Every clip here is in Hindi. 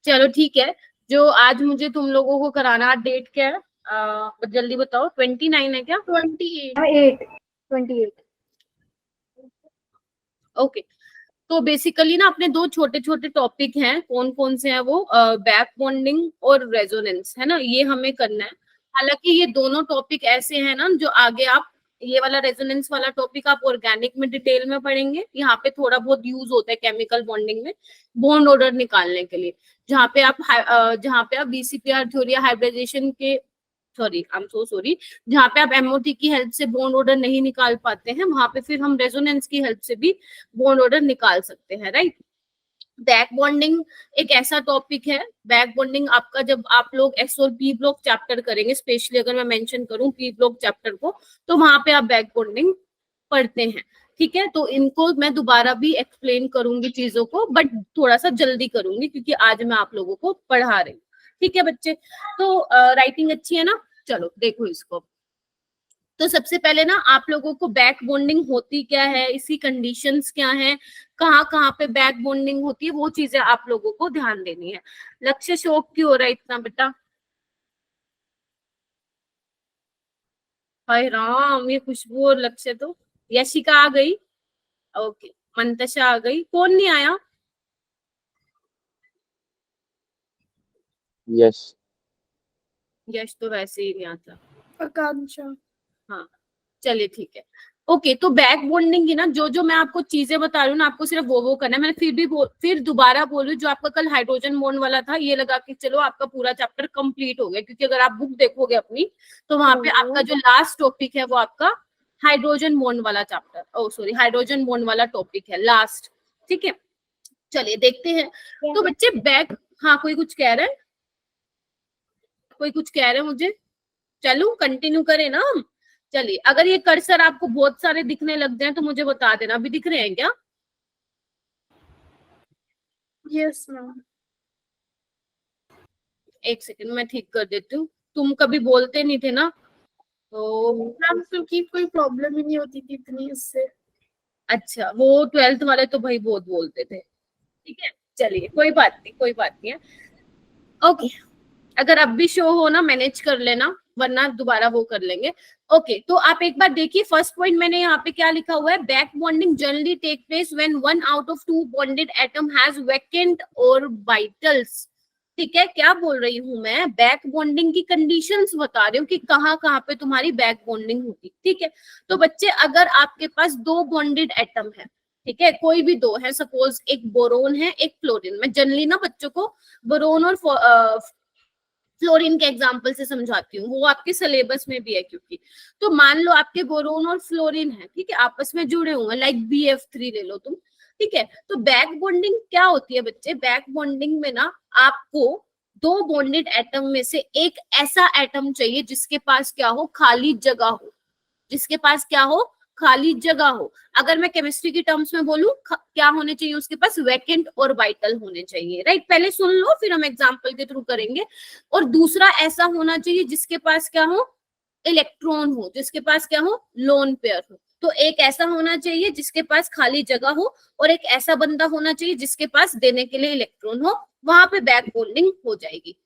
चलो ठीक है। जो आज मुझे तुम लोगों को कराना, डेट क्या है? जल्दी बताओ। 29 है क्या? 28। ओके। तो बेसिकली ना अपने दो छोटे छोटे टॉपिक हैं, कौन कौन से हैं वो? बैक बॉन्डिंग और रेजोनेंस, है ना, ये हमें करना है। हालांकि ये दोनों टॉपिक ऐसे हैं ना जो आगे आप, ये वाला रेजोनेंस वाला टॉपिक आप ऑर्गेनिक में डिटेल में पढ़ेंगे। यहाँ पे थोड़ा बहुत यूज होता है केमिकल बॉन्डिंग में, बॉन्ड ऑर्डर निकालने के लिए, जहाँ पे आप बीसीपीआर थ्योरी हाइब्रिडाइजेशन के, sorry I am so sorry, जहाँ पे आप एमओटी की हेल्प से बॉन्ड ऑर्डर नहीं निकाल पाते हैं, वहां पे फिर हम रेजोनेंस की हेल्प से भी बॉन्ड ऑर्डर निकाल सकते हैं, राइट। बैक बॉन्डिंग एक ऐसा टॉपिक है, बैक बॉन्डिंग आपका जब आप लोग एस और पी ब्लॉक चैप्टर करेंगे, स्पेशली अगर मैं मेंशन करूं पी ब्लॉक चैप्टर को, तो वहां पे आप बैक बॉन्डिंग पढ़ते हैं। ठीक है, तो इनको मैं दोबारा भी एक्सप्लेन करूंगी चीजों को, बट थोड़ा सा जल्दी करूंगी क्योंकि आज मैं आप लोगों को पढ़ा रही हूँ। ठीक है बच्चे, तो राइटिंग अच्छी है ना? चलो देखो इसको। तो सबसे पहले ना आप लोगों को बैक बॉन्डिंग होती क्या है, इसकी कंडीशंस क्या हैं, कहाँ कहाँ पे बैक बॉन्डिंग होती है, वो चीजें आप लोगों को ध्यान देनी है। लक्ष्य शोक क्यों हो रहा है इतना बेटा? हाय राम, ये खुशबू और लक्ष्य तो। यशिका आ गई, ओके। मंतशा आ गई, कौन नहीं आया? यस। यश तो वैसे ही नहीं आता। आकांक्षा। हाँ, चलिए ठीक है। ओके, तो बैक बॉन्डिंग की ना जो जो मैं आपको चीजें बता रही हूँ ना, आपको सिर्फ वो करना है। मैंने फिर दोबारा बोल रही हूँ, जो आपका कल हाइड्रोजन बॉन्ड वाला था, ये लगा के चलो आपका पूरा चैप्टर कंप्लीट हो गया, क्योंकि अगर आप बुक देखोगे अपनी, तो वहां पे आपका जो लास्ट टॉपिक है वो आपका हाइड्रोजन बॉन्ड वाला चैप्टर, ओ सॉरी, हाइड्रोजन बॉन्ड वाला टॉपिक है लास्ट। ठीक है, चलिए देखते हैं। तो बच्चे बैक, हाँ कोई कुछ कह रहे हैं, कोई कुछ कह रहे हैं मुझे? चलो कंटिन्यू करें ना हम। चलिए, अगर ये कर्सर आपको बहुत सारे दिखने लग जाए तो मुझे बता देना, अभी दिख रहे हैं क्या? Yes ma'am. एक सेकंड मैं ठीक कर देती हूँ, तुम कभी बोलते नहीं थे ना तो। मैम क्योंकि कोई प्रॉब्लम ही नहीं होती थी इतनी उससे। अच्छा, वो 12th वाले तो भाई बहुत बोलते थे। ठीक है, चलिए कोई बात नहीं, कोई बात नहीं है। ओके, अगर अब भी शो हो ना मैनेज कर लेना, वरना दोबारा वो कर लेंगे। ओके, तो आप एक बार देखिए, फर्स्ट पॉइंट मैंने यहाँ पे क्या लिखा हुआ है, back bonding generally take place when one out of two bonded atom has vacant orbitals. ठीक है, क्या बोल रही हूँ मैं, बैक बॉन्डिंग की कंडीशंस बता रही हूँ कि कहाँ कहाँ पे तुम्हारी बैक बॉन्डिंग होगी। ठीक है, तो बच्चे अगर आपके पास दो बॉन्डेड एटम है, ठीक है, कोई भी दो है, सपोज एक बोरोन है एक फ्लोरीन, मैं जनरली ना बच्चों को बोरोन और फ्लोरीन के एग्जाम्पल से समझाती हूँ, वो आपके सिलेबस में भी है क्योंकि। तो मान लो आपके बोरोन और फ्लोरीन है, ठीक है, आपस में जुड़े हुए, लाइक BF3 ले लो तुम। ठीक है, तो बैक बॉन्डिंग क्या होती है बच्चे, बैक बॉन्डिंग में ना आपको दो बॉन्डेड एटम में से एक ऐसा एटम चाहिए जिसके पास क्या हो, खाली जगह हो, जिसके पास क्या हो, खाली जगह हो। अगर मैं केमिस्ट्री की टर्म्स में बोलूं, क्या होने चाहिए उसके पास, वैकेंट और वाइटल होने चाहिए, राइट। पहले सुन लो फिर हम एग्जांपल के थ्रू करेंगे। और दूसरा ऐसा होना चाहिए जिसके पास क्या हो, इलेक्ट्रॉन हो, जिसके पास क्या हो, लोन पेयर हो। तो एक ऐसा होना चाहिए जिसके पास खाली जगह हो, और एक ऐसा बंदा होना चाहिए जिसके पास देने के लिए इलेक्ट्रॉन हो, वहां पे बैक बॉन्डिंग हो जाएगी।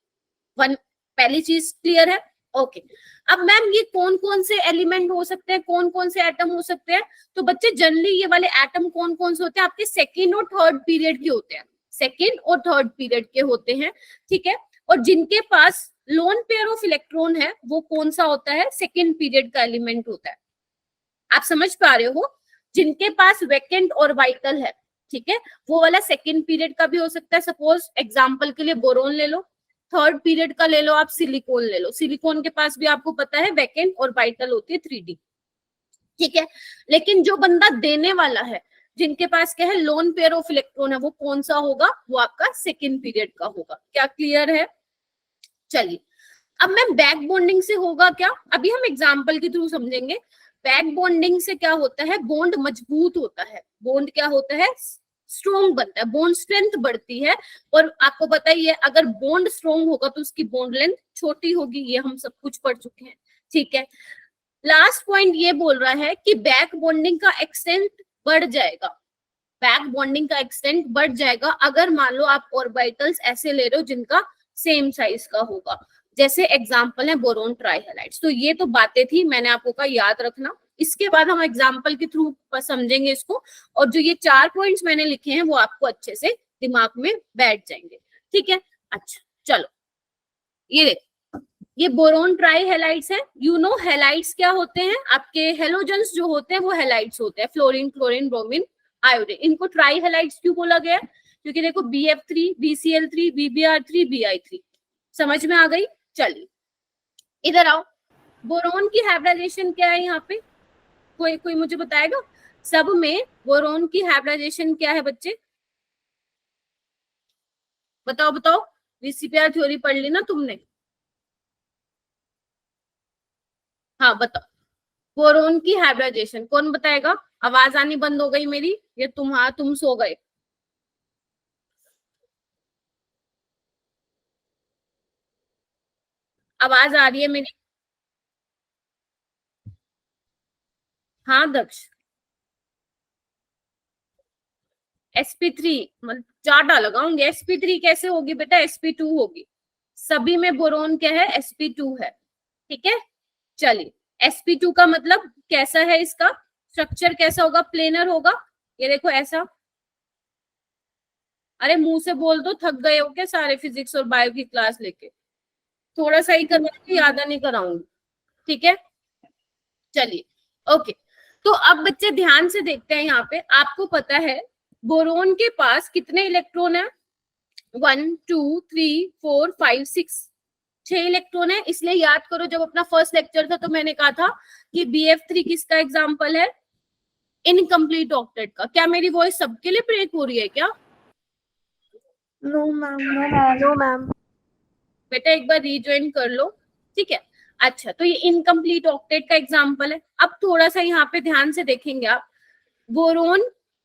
वन, पहली चीज क्लियर है? ओके। अब मैम ये कौन कौन से एलिमेंट हो सकते हैं, कौन कौन से एटम हो सकते हैं? तो बच्चे जनरली ये वाले एटम कौन कौन से होते हैं, आपके सेकेंड और थर्ड पीरियड के होते हैं, सेकेंड और थर्ड पीरियड के होते हैं। ठीक है, और जिनके पास लोन पेयर ऑफ इलेक्ट्रॉन है वो कौन सा होता है, सेकेंड पीरियड का एलिमेंट होता है। आप समझ पा रहे हो, जिनके पास वैकेंट और वाइटल है, ठीक है, वो वाला सेकेंड पीरियड का भी हो सकता है। सपोज एग्जांपल के लिए बोरोन ले लो, थर्ड पीरियड का ले लो आप सिलिकॉन ले लो, सिलिकॉन के पास भी आपको पता है वैकेंट और वाइटल होती है 3D। ठीक है, लेकिन जो बंदा देने वाला है, जिनके पास क्या है, लोन पेयर ऑफ इलेक्ट्रॉन है, वो कौन सा होगा, वो आपका सेकेंड पीरियड का होगा। क्या क्लियर है? चलिए, अब मैम बैक बॉन्डिंग से होगा क्या, अभी हम एग्जांपल के थ्रू समझेंगे। बैक बॉन्डिंग से क्या होता है, बॉन्ड मजबूत होता है, बॉन्ड क्या होता है, स्ट्रॉन्ग बनता है, बॉन्ड स्ट्रेंथ बढ़ती है। और आपको पता ही है, अगर बॉन्ड स्ट्रॉन्ग होगा तो उसकी बॉन्ड लेंथ छोटी होगी, ये हम सब कुछ पढ़ चुके हैं। ठीक है, लास्ट पॉइंट ये बोल रहा है कि बैक बॉन्डिंग का एक्सटेंट बढ़ जाएगा। बैक बॉन्डिंग का एक्सटेंट बढ़ जाएगा अगर मान लो आप ऑर्बिटल्स ऐसे ले रहे हो जिनका सेम साइज का होगा। जैसे एग्जांपल है बोरोन ट्राइहैलाइड्स। तो ये तो बातें थी, मैंने आपको कहा याद रखना। इसके बाद हम एग्जांपल के थ्रू समझेंगे इसको, और जो ये 4 पॉइंट्स मैंने लिखे हैं वो आपको अच्छे से दिमाग में बैठ जाएंगे। ठीक है, अच्छा चलो ये देखो, ये बोरोन ट्राइहैलाइड्स है। यू नो हैलाइड्स क्या होते हैं, आपके हेलोजेंस जो होते हैं वो हैलाइड्स होते हैं, फ्लोरीन, क्लोरीन, ब्रोमीन, आयोडीन। इनको ट्राइहैलाइड्स क्यों बोला गया? क्योंकि देखो BF3, BCl3, BBr3, Bi3, समझ में आ गई? चलिए इधर आओ, बोरोन की हाइब्रिडाइजेशन क्या है यहाँ पे, कोई मुझे बताएगा? सब में बोरोन की हाइब्रिडाइजेशन क्या है बच्चे? बताओ बताओ, VCPR थ्योरी पढ़ ली ना तुमने? हाँ बताओ, बोरोन की हाइब्रिडाइजेशन कौन बताएगा? आवाज आनी बंद हो गई मेरी, ये तुम सो गए? आवाज आ रही है मेरी? हाँ दक्ष, sp3 मतलब चाटा लगाऊंगे। sp3 कैसे होगी बेटा? sp2 होगी। सभी में बोरोन क्या है? sp2 है। ठीक है, चलिए sp2 का मतलब कैसा है, इसका स्ट्रक्चर कैसा होगा? प्लेनर होगा। ये देखो ऐसा। अरे मुंह से बोल दो, थक गए हो क्या सारे फिजिक्स और बायो की क्लास लेके? थोड़ा सा ही करवाऊंगी, ज्यादा नहीं कराऊंगी। ठीक है, चलिए ओके। तो अब बच्चे ध्यान से देखते हैं, यहाँ पे आपको पता है बोरोन के पास कितने इलेक्ट्रॉन है? 1 2 3 4 5 6, 6 इलेक्ट्रॉन है। इसलिए याद करो, जब अपना फर्स्ट लेक्चर था तो मैंने कहा था कि BF3 किसका एग्जाम्पल है? इनकम्प्लीट ऑक्टेट का। क्या मेरी वॉइस सबके लिए ब्रेक हो रही है क्या? No ma'am, no ma'am, no ma'am. बेटा एक बार रीज्वाइन कर लो। ठीक है, अच्छा तो ये इनकम्प्लीट ऑक्टेट का एग्जाम्पल है। अब थोड़ा सा यहाँ पे ध्यान से देखेंगे आप, बोरोन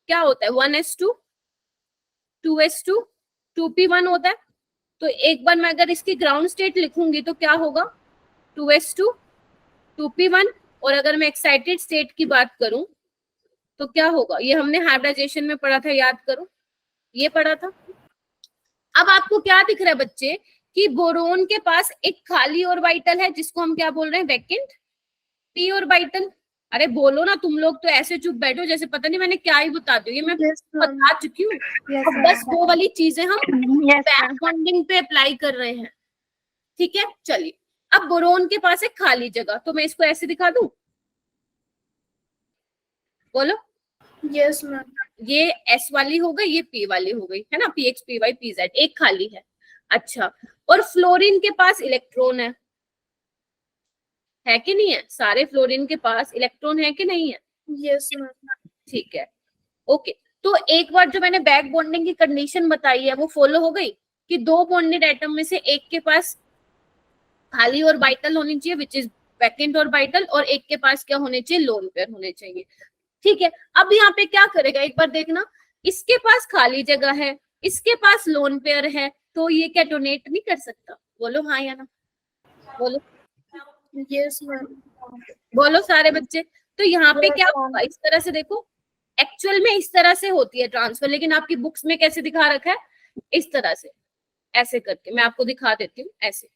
क्या होता है? 1s2, 2s2, 2p1 होता है। तो एक बार मैं अगर इसकी ग्राउंड स्टेट लिखूंगी तो क्या होगा? 2s2, 2p1। और अगर मैं एक्साइटेड स्टेट की बात करूं तो क्या होगा? ये हमने हाइब्रिडाइजेशन में पढ़ा था, याद करो, ये पढ़ा था। अब आपको क्या दिख रहा है बच्चे कि बोरोन के पास एक खाली ऑर्बिटल है जिसको हम क्या बोल रहे हैं? Vacant p orbital. अरे बोलो ना, तुम लोग तो ऐसे चुप बैठो जैसे पता नहीं मैंने क्या ही बता दी। ये मैं बता चुकी हूँ। अब बस वो वाली चीजें हम बैक बॉन्डिंग पे अप्लाई कर रहे हैं। ठीक है, चलिए अब बोरोन के पास एक खाली जगह, तो मैं इसको ऐसे दिखा दूं, बोलो। Yes ma'am. ये S वाली हो गई, ये P वाली हो गई, है ना? PX, PY, PZ, एक खाली है। अच्छा, और फ्लोरीन के पास इलेक्ट्रॉन है कि नहीं है? सारे फ्लोरीन के पास इलेक्ट्रॉन है कि नहीं है? Yes ma'am. ठीक है, ओके। तो एक बार जो मैंने बैक बॉन्डिंग की कंडीशन बताई है वो फॉलो हो गई कि 2 बॉन्डेड एटम में से एक के पास खाली ऑर्बिटल होनी चाहिए विच इज वैकेंट ऑर्बिटल, और एक के पास क्या होने चाहिए? लोन पेयर होने चाहिए। ठीक है, अब यहाँ पे क्या करेगा एक बार देखना, इसके पास खाली जगह है, इसके पास लोन पेयर है, तो ये क्या डोनेट नहीं कर सकता? बोलो हाँ या ना, बोलो। Yes ma'am. बोलो सारे बच्चे। तो यहाँ पे क्या होगा? इस तरह से देखो, एक्चुअल में इस तरह से होती है ट्रांसफर, लेकिन आपकी बुक्स में कैसे दिखा रखा है? इस तरह से, ऐसे करके। मैं आपको दिखा देती हूँ, ऐसे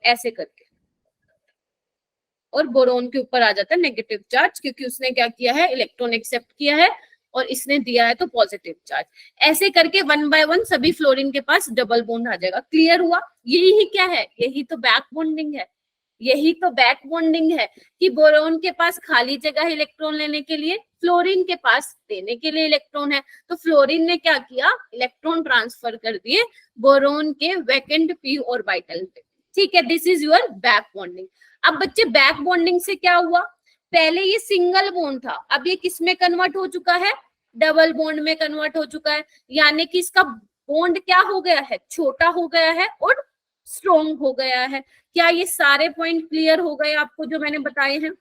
ऐसे करके। और बोरोन के ऊपर आ जाता है नेगेटिव चार्ज, क्योंकि उसने क्या किया है? इलेक्ट्रॉन एक्सेप्ट किया है, और इसने दिया है तो पॉजिटिव चार्ज। ऐसे करके 1 बाय 1 सभी फ्लोरीन के पास डबल बॉन्ड आ जाएगा। क्लियर हुआ? यही क्या है? यही तो बैक बॉन्डिंग है। यही तो बैक बॉन्डिंग है कि बोरोन के पास खाली जगह है इलेक्ट्रॉन लेने के लिए, फ्लोरीन के पास देने के लिए इलेक्ट्रॉन है। तो फ्लोरीन ने क्या किया? इलेक्ट्रॉन ट्रांसफर कर दिए बोरोन के वैकेंट p ऑर्बिटल पे। ठीक है, this is your back bonding. अब बच्चे बैक बॉन्डिंग से क्या हुआ? पहले ये सिंगल बॉन्ड था, अब ये किस में कन्वर्ट हो चुका है? डबल बॉन्ड में कन्वर्ट हो चुका है। यानी कि इसका बॉन्ड क्या हो गया है? छोटा हो गया है और स्ट्रॉन्ग हो गया है। क्या ये सारे पॉइंट क्लियर हो गए आपको जो मैंने बताए हैं?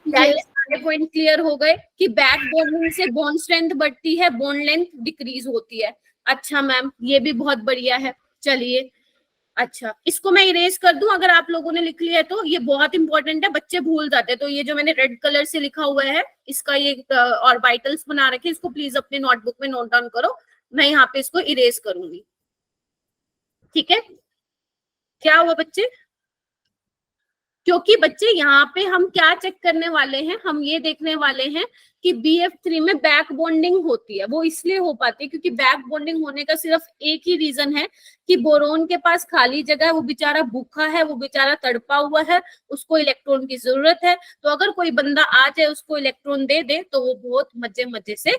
क्या ये सारे पॉइंट क्लियर हो गए कि बैक बॉन्डिंग से बॉन्ड स्ट्रेंथ बढ़ती है, बॉन्ड लेंथ डिक्रीज होती है? अच्छा मैम, ये भी बहुत बढ़िया है। चलिए अच्छा, इसको मैं इरेज कर दूं अगर आप लोगों ने लिख लिया है तो? ये बहुत इंपॉर्टेंट है, बच्चे भूल जाते हैं। तो ये जो मैंने रेड कलर से लिखा हुआ है इसका ये ऑर्बिटल्स बना रखे, इसको प्लीज अपने नोटबुक में नोट डाउन करो। मैं यहाँ पे इसको इरेज करूंगी, ठीक है? क्या हुआ बच्चे? क्योंकि बच्चे यहाँ पे हम क्या चेक करने वाले हैं, हम ये देखने वाले हैं कि BF3 में बैक बॉन्डिंग होती है। वो इसलिए हो पाती है क्योंकि बैक बॉन्डिंग होने का सिर्फ एक ही रीजन है कि बोरोन के पास खाली जगह है, वो बेचारा भूखा है, वो बेचारा तड़पा हुआ है, उसको इलेक्ट्रॉन की जरूरत है। तो अगर कोई बंदा आ जाए उसको इलेक्ट्रॉन दे दे तो वो बहुत मजे मजे से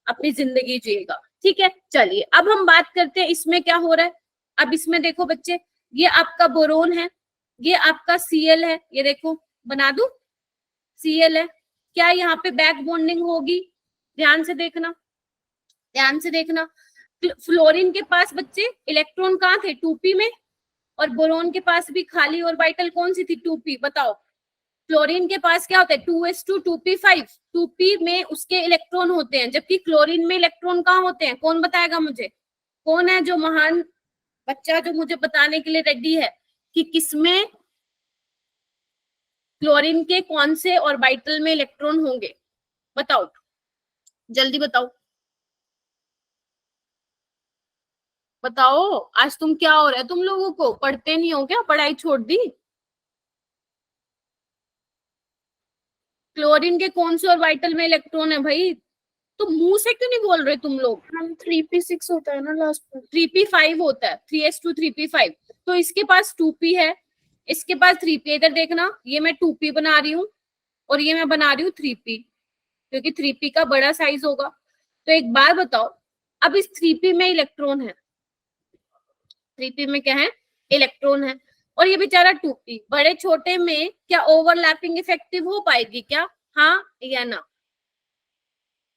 अपनी जिंदगी जिएगा, ठीक है? चलिए अब हम बात करते हैं इसमें क्या हो रहा है। अब इसमें देखो बच्चे, ये आपका बोरोन है, ये आपका Cl है, ये देखो बना दूं, Cl है। क्या यहाँ पे बैक बॉन्डिंग होगी? ध्यान से देखना, ध्यान से देखना। फ्लोरीन के पास बच्चे इलेक्ट्रॉन कहाँ थे? 2p में, और बोरोन के पास भी खाली ऑर्बिटल कौन सी थी? 2p। बताओ फ्लोरीन के पास क्या होता है? 2s2 2p5। 2p में उसके इलेक्ट्रॉन होते हैं, जबकि क्लोरीन में इलेक्ट्रॉन कहाँ होते हैं? कौन बताएगा मुझे? कौन है जो महान बच्चा जो मुझे बताने के लिए रेडी है कि किसमें क्लोरीन के कौन से ऑर्बिटल में इलेक्ट्रॉन होंगे? बताओ जल्दी बताओ, बताओ। आज तुम क्या हो रहा है तुम लोगों को? पढ़ते नहीं हो क्या? पढ़ाई छोड़ दी? क्लोरीन के कौन से ऑर्बिटल में इलेक्ट्रॉन है भाई? तो मुंह से क्यों नहीं बोल रहे तुम लोग? हम 3p6 होता है ना लास्ट में। 3p5 होता है, 3s2 3p5। तो इसके पास 2p है, इसके पास 3p। इधर देखना, ये मैं 2p बना रही हूँ और ये मैं बना रही हूँ 3p, क्योंकि 3p का बड़ा साइज होगा। तो एक बार बताओ, अब इस 3p में इलेक्ट्रॉन है, 3p में क्या है? इलेक्ट्रॉन है, और ये बेचारा 2p। बड़े छोटे में क्या ओवरलैपिंग इफेक्टिव हो पाएगी क्या? हाँ या ना?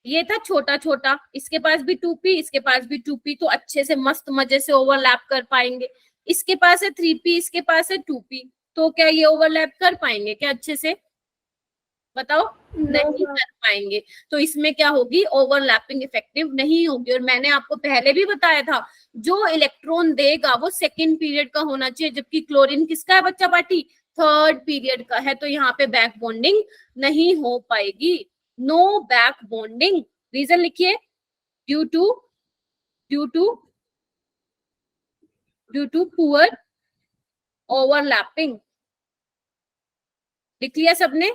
ये था छोटा छोटा, इसके पास भी 2p, इसके पास भी 2p, तो अच्छे से मस्त मजे से ओवरलैप कर पाएंगे। इसके पास है 3p, इसके पास है 2p, तो क्या ये ओवरलैप कर पाएंगे क्या अच्छे से? बताओ, नहीं कर पाएंगे। तो इसमें क्या होगी? ओवरलैपिंग इफेक्टिव नहीं होगी। और मैंने आपको पहले भी बताया था, जो इलेक्ट्रॉन देगा वो सेकेंड पीरियड का होना चाहिए, जबकि क्लोरीन किसका है बच्चा पार्टी? थर्ड पीरियड का है। तो यहाँ पे बैक बॉन्डिंग नहीं हो पाएगी, नो बैक बॉन्डिंग। रीजन लिखिए, ड्यू टू पुअर ओवरलैपिंग। लिख लिया सबने?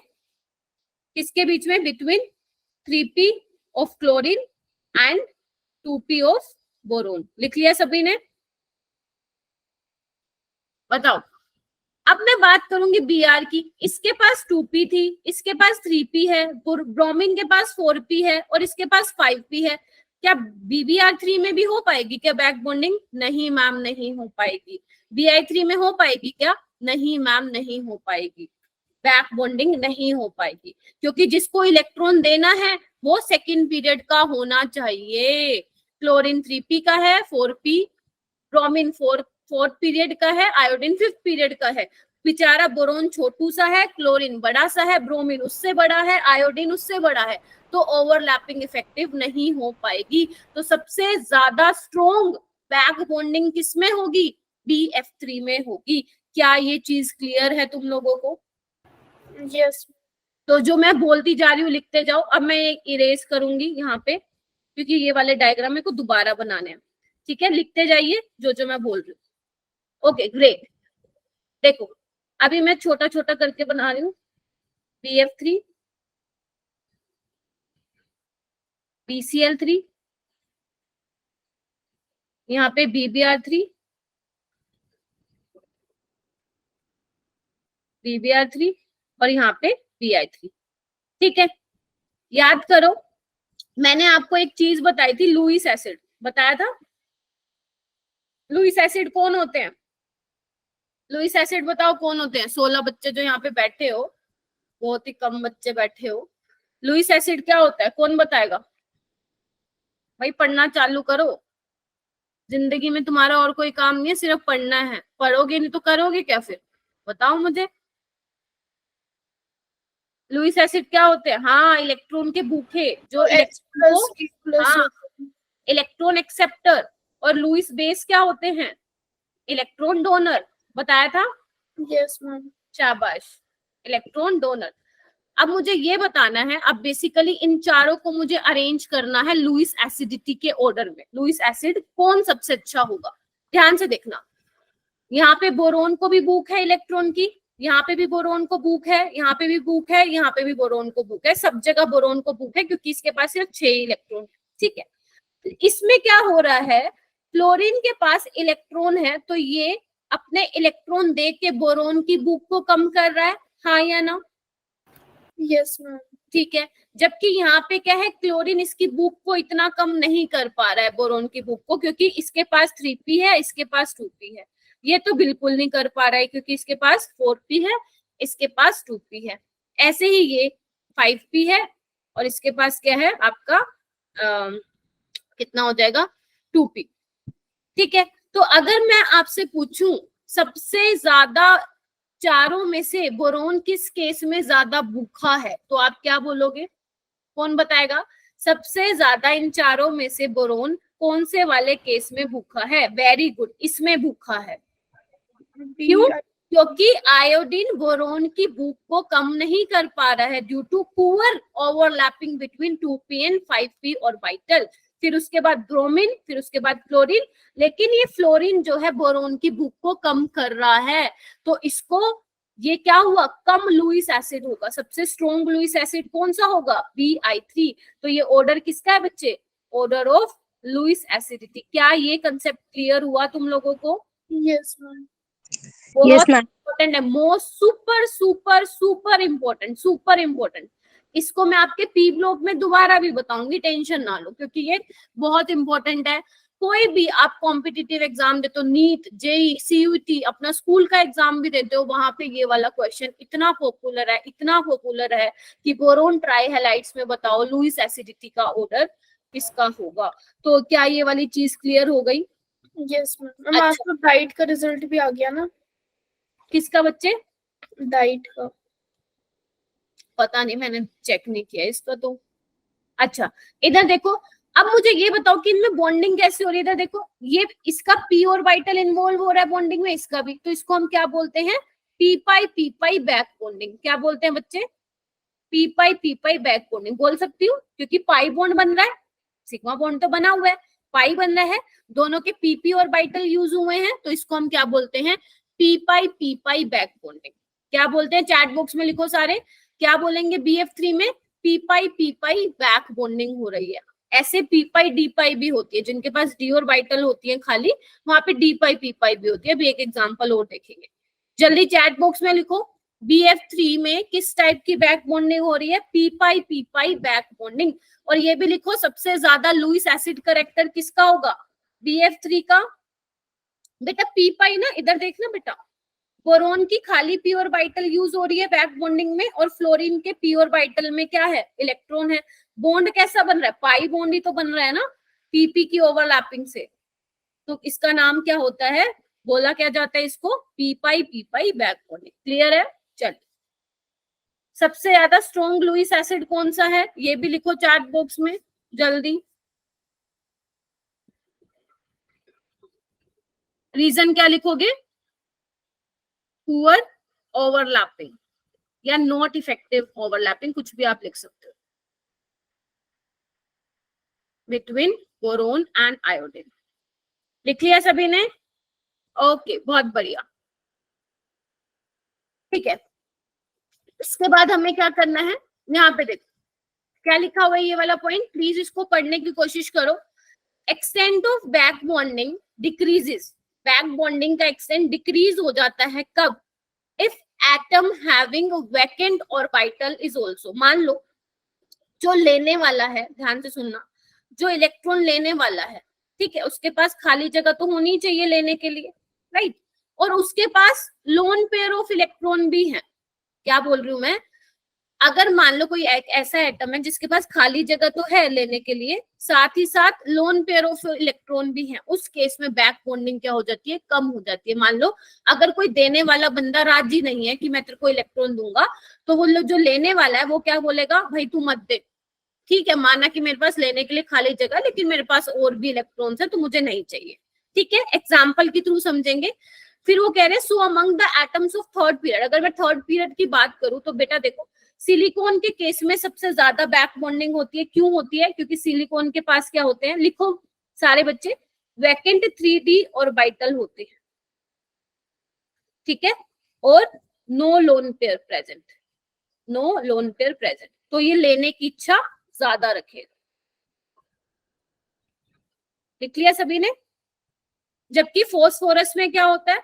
किसके बीच में? Between 3p of chlorine and 2p of boron. लिख लिया सभी ने? बताओ। अब मैं बात करूंगी Br की। इसके पास 2p थी, इसके पास 3p है, ब्रोमीन के पास 4p है और इसके पास 5p है। क्या BBr3 में भी हो पाएगी क्या बैक बॉन्डिंग? नहीं मैम, नहीं हो पाएगी। Bi3 में हो पाएगी क्या? नहीं मैम, नहीं हो पाएगी। बैक बॉन्डिंग नहीं हो पाएगी, क्योंकि जिसको इलेक्ट्रॉन देना है वो सेकेंड पीरियड का होना चाहिए। क्लोरीन 3p का है, 4p, ब्रोमीन 4th पीरियड का है, आयोडीन 5th पीरियड का है। बेचारा बोरोन छोटू सा है, क्लोरीन बड़ा सा है, ब्रोमीन उससे बड़ा है, आयोडीन उससे बड़ा है, तो ओवरलैपिंग इफेक्टिव नहीं हो पाएगी। तो सबसे ज्यादा स्ट्रॉन्ग बैक बॉन्डिंग किसमें होगी? BF3 में होगी। क्या ये चीज क्लियर है तुम लोगों को? यस। तो जो मैं बोलती जा रही हूँ लिखते जाओ। अब मैं इरेज करूंगी यहाँ पे, क्योंकि ये वाले डायग्राम मेरे को दोबारा बनाने हैं, ठीक है? लिखते जाइए जो जो मैं बोल रही हूँ। Okay great. देखो अभी मैं छोटा छोटा करके बना रही हूँ। BF3, BCl3, यहाँ पे BBr3, BBr3 और यहाँ पे Bi3, ठीक है? याद करो, मैंने आपको एक चीज बताई थी, लुईस एसिड बताया था। लुईस एसिड कौन होते हैं? लुईस एसिड बताओ कौन होते हैं? 16 बच्चे जो यहाँ पे बैठे हो, बहुत ही कम बच्चे बैठे हो। लुईस एसिड क्या होता है? कौन बताएगा? भाई पढ़ना चालू करो, जिंदगी में तुम्हारा और कोई काम नहीं है, सिर्फ पढ़ना है। पढ़ोगे नहीं तो करोगे क्या फिर? बताओ मुझे। लुईस एसिड क्या होते हैं? हाँ, इलेक्ट्रॉन के भूखे, जो इलेक्ट्रॉन एक्सेप्टर। और लुईस बेस क्या होते हैं? इलेक्ट्रॉन डोनर बताया था, Yes, ma'am. शाबाश, इलेक्ट्रॉन डोनर। अब मुझे ये बताना है, अब बेसिकली इन चारों को मुझे अरेंज करना है लुईस एसिडिटी के ऑर्डर में। लुईस एसिड कौन सबसे अच्छा होगा, ध्यान से देखना। यहाँ पे बोरोन को भी भूख है इलेक्ट्रॉन की, यहाँ पे भी बोरोन को भूख है, यहाँ पे भी भूख है, यहाँ पे भी बोरोन को भूख है, सब जगह बोरोन को भूख है क्योंकि इसके पास सिर्फ 6 इलेक्ट्रॉन, ठीक है। इसमें क्या हो रहा है, फ्लोरीन के पास इलेक्ट्रॉन है तो ये अपने इलेक्ट्रॉन दे के बोरोन की भूख को कम कर रहा है, हाँ या ना? Yes, ma'am. ठीक है, जबकि यहाँ पे क्या है, क्लोरीन इसकी भूख को इतना कम नहीं कर पा रहा है बोरोन की भूख को, क्योंकि इसके पास 3p है, इसके पास 2p है। ये तो बिल्कुल नहीं कर पा रहा है क्योंकि इसके पास 4p है, इसके पास 2p है। ऐसे ही ये 5p है और इसके पास क्या है आपका कितना हो जाएगा, 2p, ठीक है। तो अगर मैं आपसे पूछूं सबसे ज्यादा चारों में से बोरोन किस केस में ज्यादा भूखा है, तो आप क्या बोलोगे, कौन बताएगा? सबसे ज्यादा इन चारों में से बोरोन कौन से वाले केस में भूखा है? वेरी गुड, इसमें भूखा है। क्यों? क्योंकि आयोडीन बोरोन की भूख को कम नहीं कर पा रहा है due to poor overlapping between 2p and 5p और वाइटल, फिर उसके बाद ब्रोमीन, फिर उसके बाद फ्लोरीन। लेकिन ये फ्लोरीन जो है बोरोन की भूख को कम कर रहा है, तो इसको ये क्या हुआ, कम लुईस एसिड होगा। सबसे स्ट्रॉन्ग लुईस एसिड कौन सा होगा? Bi3। तो ये ऑर्डर किसका है बच्चे? Order of Lewis acidity. क्या ये कंसेप्ट क्लियर हुआ तुम लोगों को? Yes, ma'am. बहुत इम्पोर्टेंट है, most super super super important, super important. इसको मैं आपके पी ब्लॉक में दोबारा भी बताऊंगी, टेंशन ना लो, क्योंकि ये बहुत इंपॉर्टेंट है। कोई भी आप कॉम्पिटिटिव एग्जाम देते हो, नीट, जेई, सीयूटी, अपना स्कूल का एग्जाम भी देते हो, वहां पे ये वाला क्वेश्चन इतना पॉपुलर है, इतना पॉपुलर है कि बोरोन ट्राइहैलाइड्स में बताओ लुईस एसिडिटी का ऑर्डर किसका होगा। तो क्या ये वाली चीज क्लियर हो गई? Yes, ma'am. आज तो डाइट का रिजल्ट भी आ गया ना? किसका बच्चे? डाइट का पता नहीं, मैंने चेक नहीं किया इसका तो। अच्छा, इधर देखो, अब मुझे ये बताओ कि इनमें बॉन्डिंग कैसे हो रही है। इधर देखो, ये इसका पी और वाइटल इन्वॉल्व हो रहा है बॉन्डिंग में, इसका भी, तो इसको हम क्या बोलते हैं? पी पाई बैक बॉन्डिंग। क्या बोलते हैं बच्चे? पी पाई बैक बॉन्डिंग बोल सकती हूँ, क्योंकि पाई बॉन्ड बन रहा है, सिग्मा बॉन्ड तो बना हुआ है, पाई बन रहा है, दोनों के पीपी और वाइटल यूज हुए हैं, तो इसको हम क्या बोलते हैं? पी पाई बैक बॉन्डिंग। क्या बोलते हैं? चैट बॉक्स में लिखो सारे, क्या बोलेंगे BF3 में? पी पाई बैक बॉन्डिंग हो रही है। ऐसे पी पाई डी पाई भी होती है, जिनके पास डी और वाइटल होती है खाली, वहां पे डी पाई पी पाई भी होती है। अभी एक एग्जांपल और देखेंगे, जल्दी चैट बॉक्स में लिखो, BF3 में किस टाइप की बैक बॉन्डिंग हो रही है? पी पाई बैक बॉन्डिंग। और ये भी लिखो, सबसे ज्यादा लुईस एसिड करेक्टर किसका होगा? BF3 का। बेटा पी पाई ना, इधर देखना बेटा, बोरोन की खाली पी और वाइटल यूज हो रही है बैक बॉन्डिंग में, और फ्लोरीन के पी और वाइटल में क्या है? इलेक्ट्रॉन है। बॉन्ड कैसा बन रहा है? पाई बॉन्ड ही तो बन रहा है ना, पीपी की ओवरलैपिंग से। तो इसका नाम क्या होता है, बोला क्या जाता है इसको? पी पाई बैक बॉन्डिंग। क्लियर है? चलिए, सबसे ज्यादा स्ट्रॉन्ग लुईस एसिड कौन सा है, ये भी लिखो चैट बॉक्स में जल्दी। रीजन क्या लिखोगे? पुअर ओवरलैपिंग या नॉट इफेक्टिव ओवरलैपिंग, कुछ भी आप लिख सकते हो, बिटवीन बोरोन एंड आयोडीन। लिख लिया सभी ने? ओके, बहुत बढ़िया, ठीक है। इसके बाद हमें क्या करना है, यहाँ पे देखो क्या लिखा हुआ है, ये वाला पॉइंट प्लीज इसको पढ़ने की कोशिश करो। Extent of back bonding decreases. Back bonding का एक्सटेंट डिक्रीज हो जाता है कब? If atom having vacant orbital is also. मान लो जो लेने वाला है, ध्यान से सुनना, जो इलेक्ट्रॉन लेने वाला है, ठीक है, उसके पास खाली जगह तो होनी चाहिए लेने के लिए, राइट, और उसके पास लोन पेयर ऑफ इलेक्ट्रॉन भी है। क्या बोल रही हूं मैं? अगर मान लो कोई एक ऐसा एटम है जिसके पास खाली जगह तो है लेने के लिए, साथ ही साथ लोन पेयर ऑफ इलेक्ट्रॉन भी है, उस केस में बैक बॉन्डिंग क्या हो जाती है? कम हो जाती है। मान लो अगर कोई देने वाला बंदा राजी नहीं है कि मैं तेरे को इलेक्ट्रॉन दूंगा, तो वो जो लेने वाला है वो क्या बोलेगा? भाई तू मत दे, ठीक है, माना कि मेरे पास लेने के लिए खाली जगह, लेकिन मेरे पास और भी इलेक्ट्रॉन्स है तो मुझे नहीं चाहिए, ठीक है, एग्जाम्पल के थ्रू समझेंगे। फिर वो कह रहे हैं सो among the atoms of third period. अगर मैं थर्ड पीरियड की बात करूं तो बेटा देखो, सिलिकॉन के केस में सबसे ज्यादा बैक बॉन्डिंग होती है। क्यों होती है? क्योंकि सिलिकॉन के पास क्या होते हैं, लिखो सारे बच्चे, वैकेंट 3D ऑर्बिटल होते हैं, ठीक है, और no lone pair present, no lone pair present, तो ये लेने की इच्छा ज्यादा रखेगा। लिख लिया सभी ने? जबकि फोस्फोरस में क्या होता है,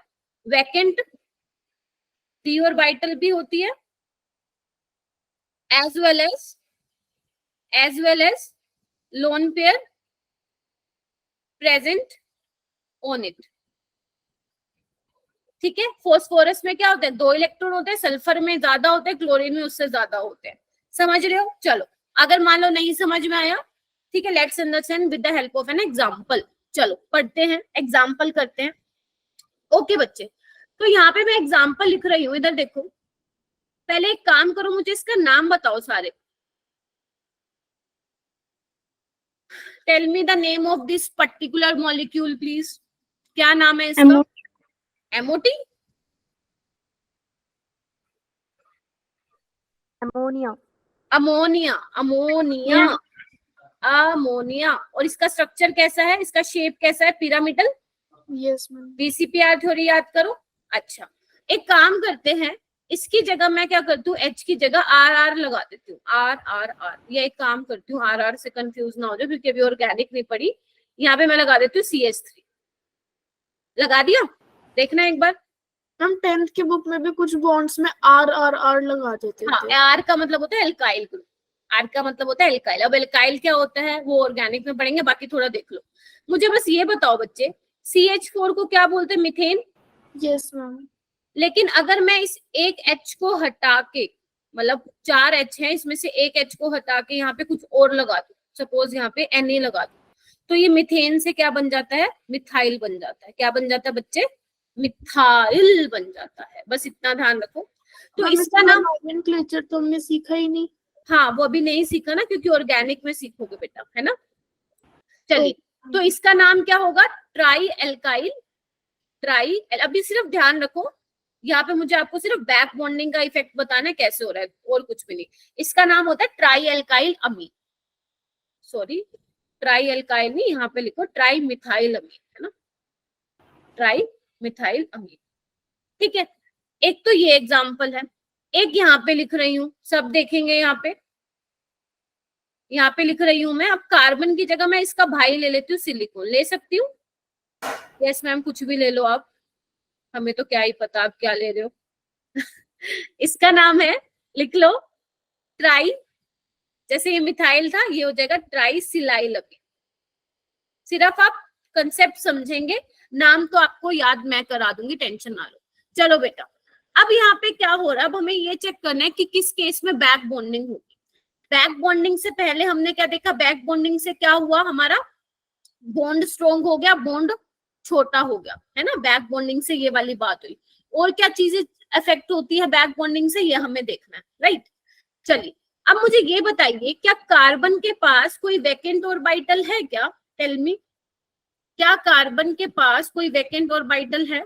वैकेंट डी ऑर्बिटल भी होती है, as well as lone pair present on it, ठीक है। फोस्फोरस में क्या होता है, 2 इलेक्ट्रॉन होते हैं, सल्फर में ज्यादा होते हैं, क्लोरीन में उससे ज्यादा होते हैं। समझ रहे हो? चलो, अगर मान लो नहीं समझ में आया, ठीक है, let's understand with the help of an example. चलो पढ़ते हैं, एग्जांपल करते हैं। ओके बच्चे, तो यहाँ पे मैं एग्जांपल लिख रही हूँ, इधर देखो। पहले एक काम करो, मुझे इसका नाम बताओ सारे। Tell me the name of this particular molecule please. क्या नाम है इसका? MOT, ammonia, ammonia, ammonia, ammonia. और इसका स्ट्रक्चर कैसा है, इसका शेप कैसा है? Pyramidal. Yes ma'am. BCPR theory याद करो। अच्छा, एक काम करते हैं, इसकी जगह मैं क्या करती हूँ, एच की जगह आर आर लगा देती हूँ, आर आर आर। ये एक काम करती हूँ, आर आर से कंफ्यूज ना हो जाए, क्योंकि अभी ऑर्गेनिक नहीं पड़ी। यहाँ पे मैं लगा देती हूँ CH3। लगा दिया? देखना एक बार। हम 10th की बुक में भी कुछ बॉन्ड्स में आर आर आर लगा देते थे। हाँ, आर का मतलब होता है एल्काइल ग्रुप, आर का मतलब होता है एल्काइल। अब एल्काइल क्या होता है वो ऑर्गेनिक में पढ़ेंगे, बाकी थोड़ा देख लो। मुझे बस ये बताओ बच्चे, CH4 को क्या बोलते हैं? मीथेन। Yes ma'am. लेकिन अगर मैं इस एक H को हटा के, मतलब 4 H है, इसमें से एक H को हटा के यहाँ पे कुछ और लगा दूं, सपोज यहाँ पे Na लगा दूं, तो ये मीथेन से क्या बन जाता है? मिथाइल बन जाता है। क्या बन जाता है बच्चे? मिथाइल बन जाता है। बस इतना ध्यान रखो। तो इसका नाम, नोमेनक्लेचर तो हमने सीखा ही नहीं। हाँ वो अभी नहीं सीखा ना, क्योंकि ऑर्गेनिक में सीखोगे बेटा, है ना। चलिए, तो इसका नाम क्या होगा? Try alkyl, try. अभी सिर्फ ध्यान रखो, यहाँ पे मुझे आपको सिर्फ बैक बॉन्डिंग का इफेक्ट बताना है कैसे हो रहा है, और कुछ भी नहीं। इसका नाम होता है ट्राई एल्काइल अमीन, सॉरी ट्राई एल्काइल नहीं, यहाँ पे लिखो ट्राई मिथाइल अमीन, है ना, ट्राई मिथाइल अमीन, ठीक है। एक तो ये एग्जाम्पल है, एक यहाँ पे लिख रही हूँ, सब देखेंगे यहाँ पे लिख रही हूँ मैं। अब कार्बन की जगह मैं इसका भाई ले लेती हूँ, सिलिकॉन। ले सकती हूँ? यस मैम, कुछ भी ले लो आप, हमें तो क्या ही पता आप क्या ले रहे हो। इसका नाम है, लिख लो, ट्राई, जैसे ये मिथाइल था, ये हो जाएगा ट्राई सिलाइल अमीन। सिर्फ आप कंसेप्ट समझेंगे, नाम तो आपको याद मैं करा दूंगी, टेंशन ना लो। चलो बेटा, अब यहाँ पे क्या हो रहा है, अब हमें ये चेक करना है कि किस केस में बैक बॉन्डिंग होगी। बैक बॉन्डिंग से पहले हमने क्या देखा, बैक बॉन्डिंग से क्या हुआ, हमारा बॉन्ड स्ट्रॉन्ग हो गया, बॉन्ड छोटा हो गया, है ना। बैक बॉन्डिंग से ये वाली बात हुई। और क्या चीजें अफेक्ट होती है बैक बॉन्डिंग से, ये हमें देखना है, राइट। चलिए, अब मुझे ये बताइए, क्या कार्बन के पास कोई वैकेंट ऑर्बिटल है क्या? टेल मी, क्या कार्बन के पास कोई वैकेंट ऑर्बिटल है?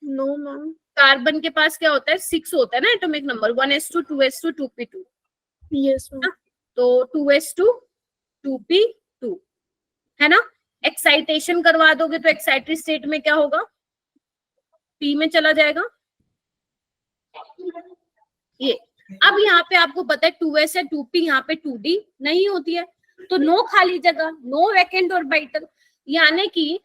No ma'am. कार्बन के पास क्या होता है, 6 होता है ना atomic number, 1s2 2s2 2p2। Yes ma'am. तो 2s2 2p2, है ना। एक्साइटेशन करवा दोगे तो एक्साइटेड स्टेट में क्या होगा, p में चला जाएगा ये। अब यहाँ पे आपको पता है 2s है, 2p, यहाँ पे 2d नहीं होती है, तो नो खाली जगह, नो वैकेंट ऑर्बिटल। यानी कि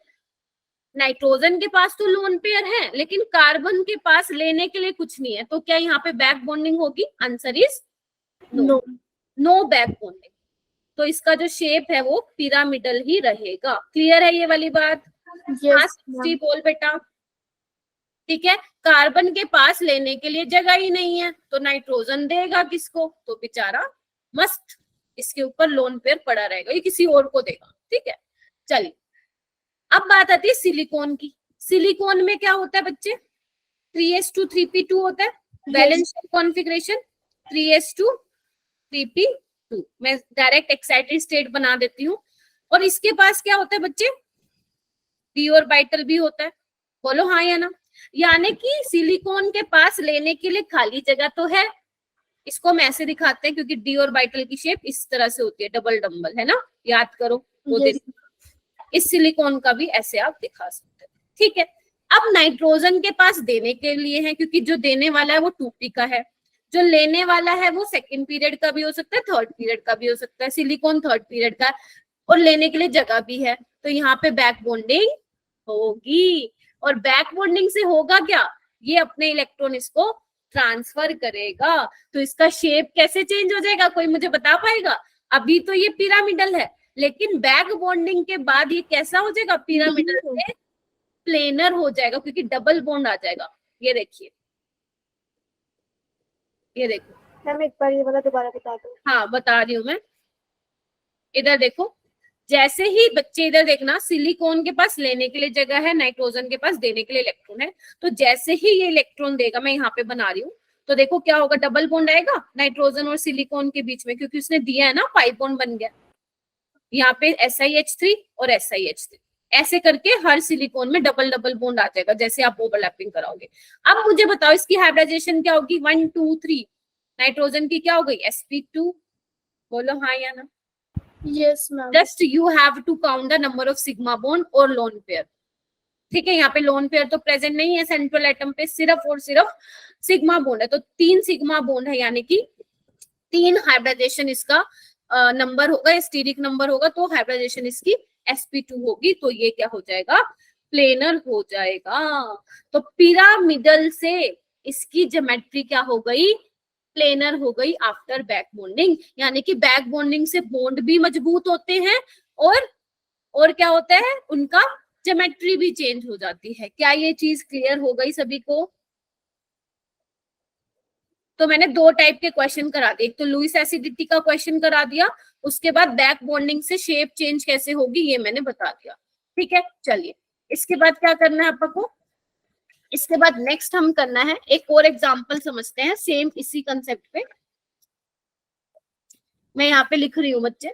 नाइट्रोजन के पास तो लोन पेयर है, लेकिन कार्बन के पास लेने के लिए कुछ नहीं है, तो क्या यहाँ पे बैक बॉन्डिंग होगी? Answer is no, no back bonding. तो इसका जो शेप है वो पिरामिडल ही रहेगा। क्लियर है ये वाली बात? यस जी बोल बेटा। ठीक है, कार्बन के पास लेने के लिए जगह ही नहीं है, तो नाइट्रोजन देगा किसको? तो बेचारा मस्त इसके ऊपर लोन पेयर पड़ा रहेगा, ये किसी और को देगा, ठीक है। चलिए, अब बात आती है सिलिकॉन की। सिलिकॉन में क्या होता है बच्चे? 3s2 3p2 होता है, बैलेंस कॉन्फ़िगरेशन 3s2 3p2। मैं डायरेक्ट एक्साइटेड स्टेट बना देती हूँ। और इसके पास क्या होता है बच्चे, डी ऑर्बिटल भी होता है, बोलो हाँ या ना। यानी कि सिलिकॉन के पास लेने के लिए खाली जगह तो है, इसको हम ऐसे दिखाते हैं क्योंकि डी ऑर्बिटल की शेप इस तरह से होती है, डबल डम्बल, है ना, याद करो वो Yes. इस सिलिकॉन का भी ऐसे आप दिखा सकते हैं, ठीक है। अब नाइट्रोजन के पास देने के लिए है, क्योंकि जो देने वाला है वो 2p का है, जो लेने वाला है वो सेकंड पीरियड का भी हो सकता है, थर्ड पीरियड का भी हो सकता है, सिलिकॉन थर्ड पीरियड का, और लेने के लिए जगह भी है, तो यहाँ पे बैक बॉन्डिंग होगी। और बैक बॉन्डिंग से होगा क्या, ये अपने इलेक्ट्रॉन इसको ट्रांसफर करेगा, तो इसका शेप कैसे चेंज हो जाएगा, कोई मुझे बता पाएगा? अभी तो ये पिरामिडल है, लेकिन बैक बॉन्डिंग के बाद ये कैसा हो जाएगा, पिरामिडल से प्लेनर हो जाएगा, क्योंकि डबल बॉन्ड आ जाएगा। ये देखिए, ये देखो, मैम एक बार ये वाला दोबारा बता दो। हाँ बता रही हूँ मैं, इधर देखो, जैसे ही बच्चे इधर देखना, सिलिकॉन के पास लेने के लिए जगह है, नाइट्रोजन के पास देने के लिए इलेक्ट्रॉन है, तो जैसे ही ये इलेक्ट्रॉन देगा, मैं यहाँ पे बना रही हूँ, तो देखो क्या होगा, डबल बॉन्ड आएगा नाइट्रोजन और सिलिकॉन के बीच में, क्योंकि उसने दिया है ना, 5 बॉन्ड बन गया, यहाँ पे SiH3 और SiH3, ऐसे करके हर सिलिकॉन में डबल डबल बॉन्ड आ जाएगा, जैसे आप ओवरलैपिंग कराओगे। अब मुझे बताओ इसकी हाइब्रिडाइजेशन क्या होगी, 1 2 3, नाइट्रोजन की क्या हो गई, sp2, बोलो हाँ या ना। Yes ma'am. Just you have to count the number of sigma bond और लोन पेयर, ठीक है। यहाँ पे लोन पेयर तो प्रेजेंट नहीं है सेंट्रल एटम पे, सिर्फ और सिर्फ सिग्मा बॉन्ड है, तो 3 सिग्मा बॉन्ड है, यानी कि 3 हाइब्रिडाइजेशन इसका नंबर होगा, स्टीरिक नंबर होगा, तो हाइब्रिडाइजेशन इसकी sp2 होगी, तो ये क्या हो जाएगा, प्लेनर हो जाएगा। तो पिरामिडल से इसकी ज्योमेट्री क्या हो गई, प्लेनर हो गई आफ्टर बैक बॉन्डिंग, यानी कि बैक बॉन्डिंग से बॉन्ड भी मजबूत होते हैं, और क्या होता है, उनका ज्योमेट्री भी चेंज हो जाती है। क्या ये चीज क्लियर हो गई सभी को? तो मैंने 2 टाइप के क्वेश्चन करा दिए, एक तो लुईस एसिडिटी का क्वेश्चन करा दिया, उसके बाद बैक बॉन्डिंग से शेप चेंज कैसे होगी ये मैंने बता दिया, ठीक है। चलिए इसके बाद क्या करना है आपको, इसके बाद नेक्स्ट हम करना है, एक और एग्जांपल समझते हैं सेम इसी कंसेप्ट पे। मैं यहाँ पे लिख रही हूँ बच्चे,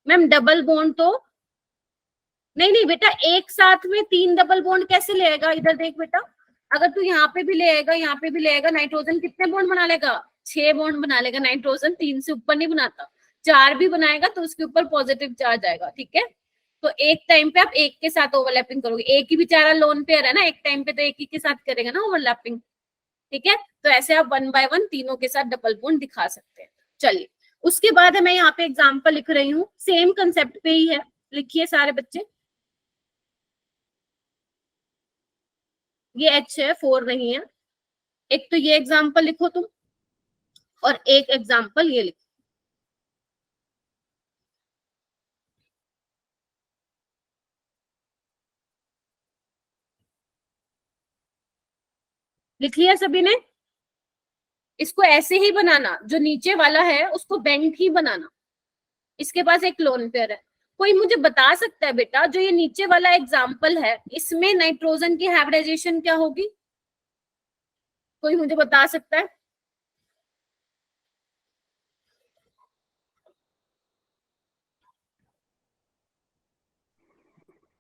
मैम डबल बॉन्ड तो नहीं, नहीं बेटा, एक साथ में 3 डबल बॉन्ड कैसे लेगा, इधर देख बेटा, अगर तू यहाँ पे भी ले आएगा, यहाँ पे भी ले आएगा, नाइट्रोजन कितने बॉन्ड बना लेगा, 6 बॉन्ड बना लेगा, नाइट्रोजन 3 से ऊपर नहीं बनाता, 4 भी बनाएगा तो उसके ऊपर पॉजिटिव चार्ज आएगा, ठीक है। तो एक टाइम पे आप एक के साथ ओवरलैपिंग करोगे, एक ही बेचारा लोन पेयर है ना, एक टाइम पे तो एक ही के साथ करेगा ना ओवरलैपिंग, ठीक है। तो ऐसे आप 1 बाय 1 तीनों के साथ डबल बॉन्ड दिखा सकते हैं। चलिए उसके बाद मैं यहाँ पे एग्जाम्पल लिख रही हूँ, सेम कंसेप्ट पे ही है, लिखिए सारे बच्चे। ये H है, 4 नहीं है। एक तो ये एग्जाम्पल लिखो तुम, और एक एग्जाम्पल ये लिखो। लिख लिया सभी ने? इसको ऐसे ही बनाना, जो नीचे वाला है उसको बेंट ही बनाना। इसके पास एक लोन पेयर है, कोई मुझे बता सकता है बेटा, जो ये नीचे वाला एग्जाम्पल है इसमें नाइट्रोजन की हाइब्रिडाइजेशन क्या होगी, कोई मुझे बता सकता है?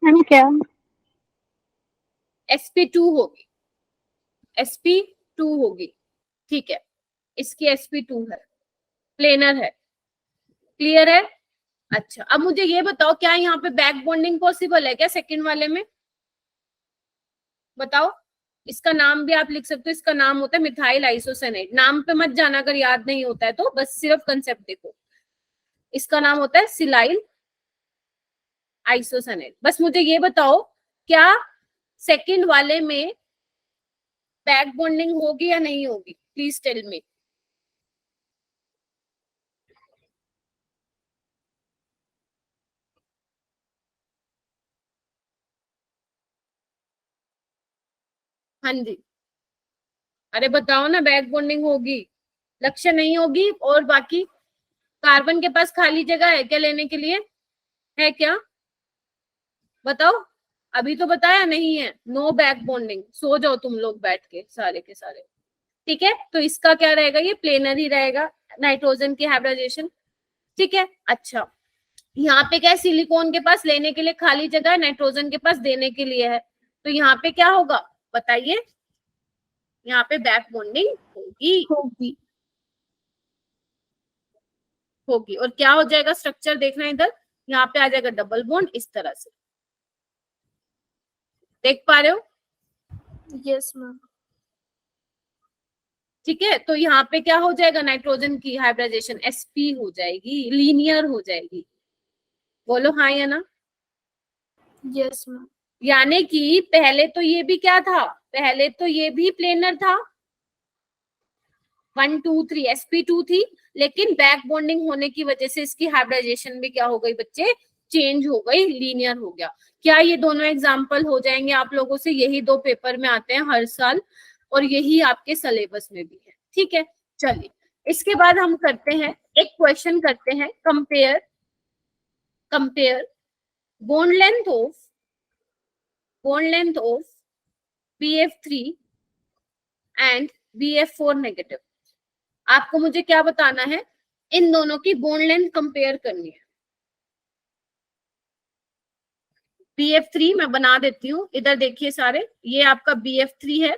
मैम क्या? sp2 होगी, sp2 होगी, ठीक है। इसकी sp2 है, प्लेनर है, क्लियर है? अच्छा अब मुझे ये बताओ, क्या यहाँ पे बैक बॉन्डिंग पॉसिबल है क्या सेकंड वाले में, बताओ। इसका नाम भी आप लिख सकते हो, इसका नाम होता है मिथाइल आइसोसेनेट, नाम पे मत जाना अगर याद नहीं होता है तो, बस सिर्फ कंसेप्ट देखो। इसका नाम होता है सिलाइल आइसोसेनेट। बस मुझे ये बताओ, क्या सेकंड वाले में बैक बॉन्डिंग होगी या नहीं होगी, प्लीज टेल मी। हाँ जी, अरे बताओ ना, बैक बॉन्डिंग होगी, लक्ष्य नहीं होगी, और बाकी कार्बन के पास खाली जगह है क्या लेने के लिए, है क्या, बताओ। अभी तो बताया नहीं है, नो बैक बॉन्डिंग, सो जाओ तुम लोग बैठ के सारे के सारे, ठीक है। तो इसका क्या रहेगा, ये प्लेनर ही रहेगा नाइट्रोजन की हाइब्रिडाइजेशन। ठीक है। अच्छा, यहाँ पे क्या है, सिलिकॉन के पास लेने के लिए खाली जगह है, नाइट्रोजन के पास देने के लिए है, तो यहाँ पे क्या होगा बताइए, यहाँ पे बैक बॉन्डिंग होगी होगी। होगी और क्या हो जाएगा स्ट्रक्चर देखना इधर, यहाँ पे आ जाएगा डबल बॉन्ड इस तरह से, देख पा रहे हो? Yes ma'am. ठीक है, तो यहाँ पे क्या हो जाएगा, नाइट्रोजन की हाइब्रिडाइजेशन sp हो जाएगी, लीनियर हो जाएगी। बोलो हाँ या ना? Yes ma'am. यानी कि पहले तो ये भी क्या था, पहले तो ये भी प्लेनर था, 1 2 3 sp2 थी, लेकिन बैक बॉन्डिंग होने की वजह से इसकी हाइब्रिडाइजेशन भी क्या हो गई बच्चे, चेंज हो गई, लीनियर हो गया। क्या ये दोनों एग्जाम्पल हो जाएंगे आप लोगों से? यही दो पेपर में आते हैं हर साल और यही आपके सिलेबस में भी है। ठीक है, चलिए इसके बाद हम करते हैं एक क्वेश्चन करते हैं, compare bond length of BF3 and BF4 negative. आपको मुझे क्या बताना है, इन दोनों की बॉन्ड लेंथ कंपेयर करनी है। BF3 मैं बना देती हूँ, इधर देखिए सारे, ये आपका BF3 है,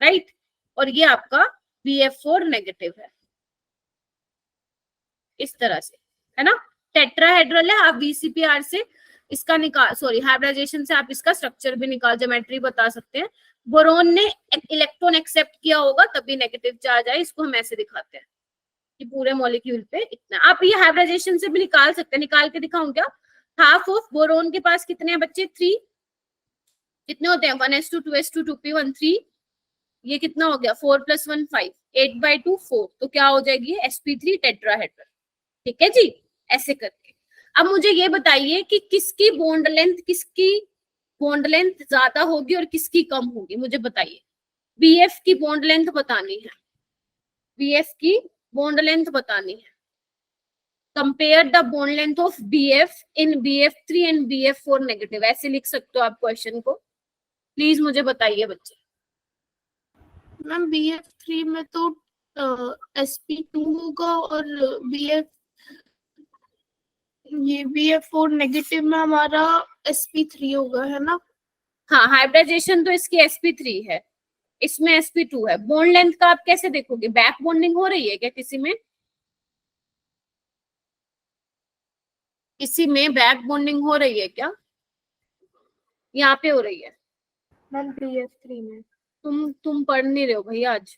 राइट, और ये आपका BF4 नेगेटिव है, इस तरह से, है ना। टेट्राहेड्रल है, आप VCPR से इसका निकाल, सॉरी हाइब्रिडाइजेशन से आप इसका स्ट्रक्चर भी निकाल, ज्योमेट्री बता सकते हैं। बोरोन ने इलेक्ट्रॉन एक्सेप्ट किया होगा तभी नेगेटिव चार्ज आए, इसको हम ऐसे दिखाते हैं कि पूरे मॉलिक्यूल पे इतना। आप ये हाइब्रिडाइजेशन से भी निकाल सकते हैं, निकाल के दिखाऊं क्या? हाफ ऑफ बोरोन के पास कितने हैं बच्चे, 3, कितने होते हैं, 1s2 2s2 2p1 3, ये कितना हो गया 4 + 1 5, 8/2 4, तो क्या हो जाएगी sp3 टेट्राहेड्रल। ठीक है जी, ऐसे करके। अब मुझे ये बताइए कि किसकी बॉन्ड लेंथ ज्यादा होगी और किसकी कम होगी, मुझे बताइए। BF की बॉन्ड लेंथ बतानी है, BF की बॉन्ड लेंथ बतानी है। Compare the bond length of BF in BF3 and BF4 negative, ऐसे लिख सकते हो आप क्वेश्चन को। प्लीज मुझे बताइए बच्चे। मैम BF3 में तो sp2 होगा और BF ये BF4 नेगेटिव में हमारा sp3 होगा, है ना? हाँ, हाइब्रिडाइजेशन तो इसकी sp3 है, इसमें sp2 है। बॉन्ड लेंथ का आप कैसे देखोगे, बैक बॉन्डिंग हो रही है क्या किसी में? किसी में बैक बॉन्डिंग हो रही है क्या? यहाँ पे हो रही है। मैम BF3 में। तुम पढ़ नहीं रहे हो भैया आज।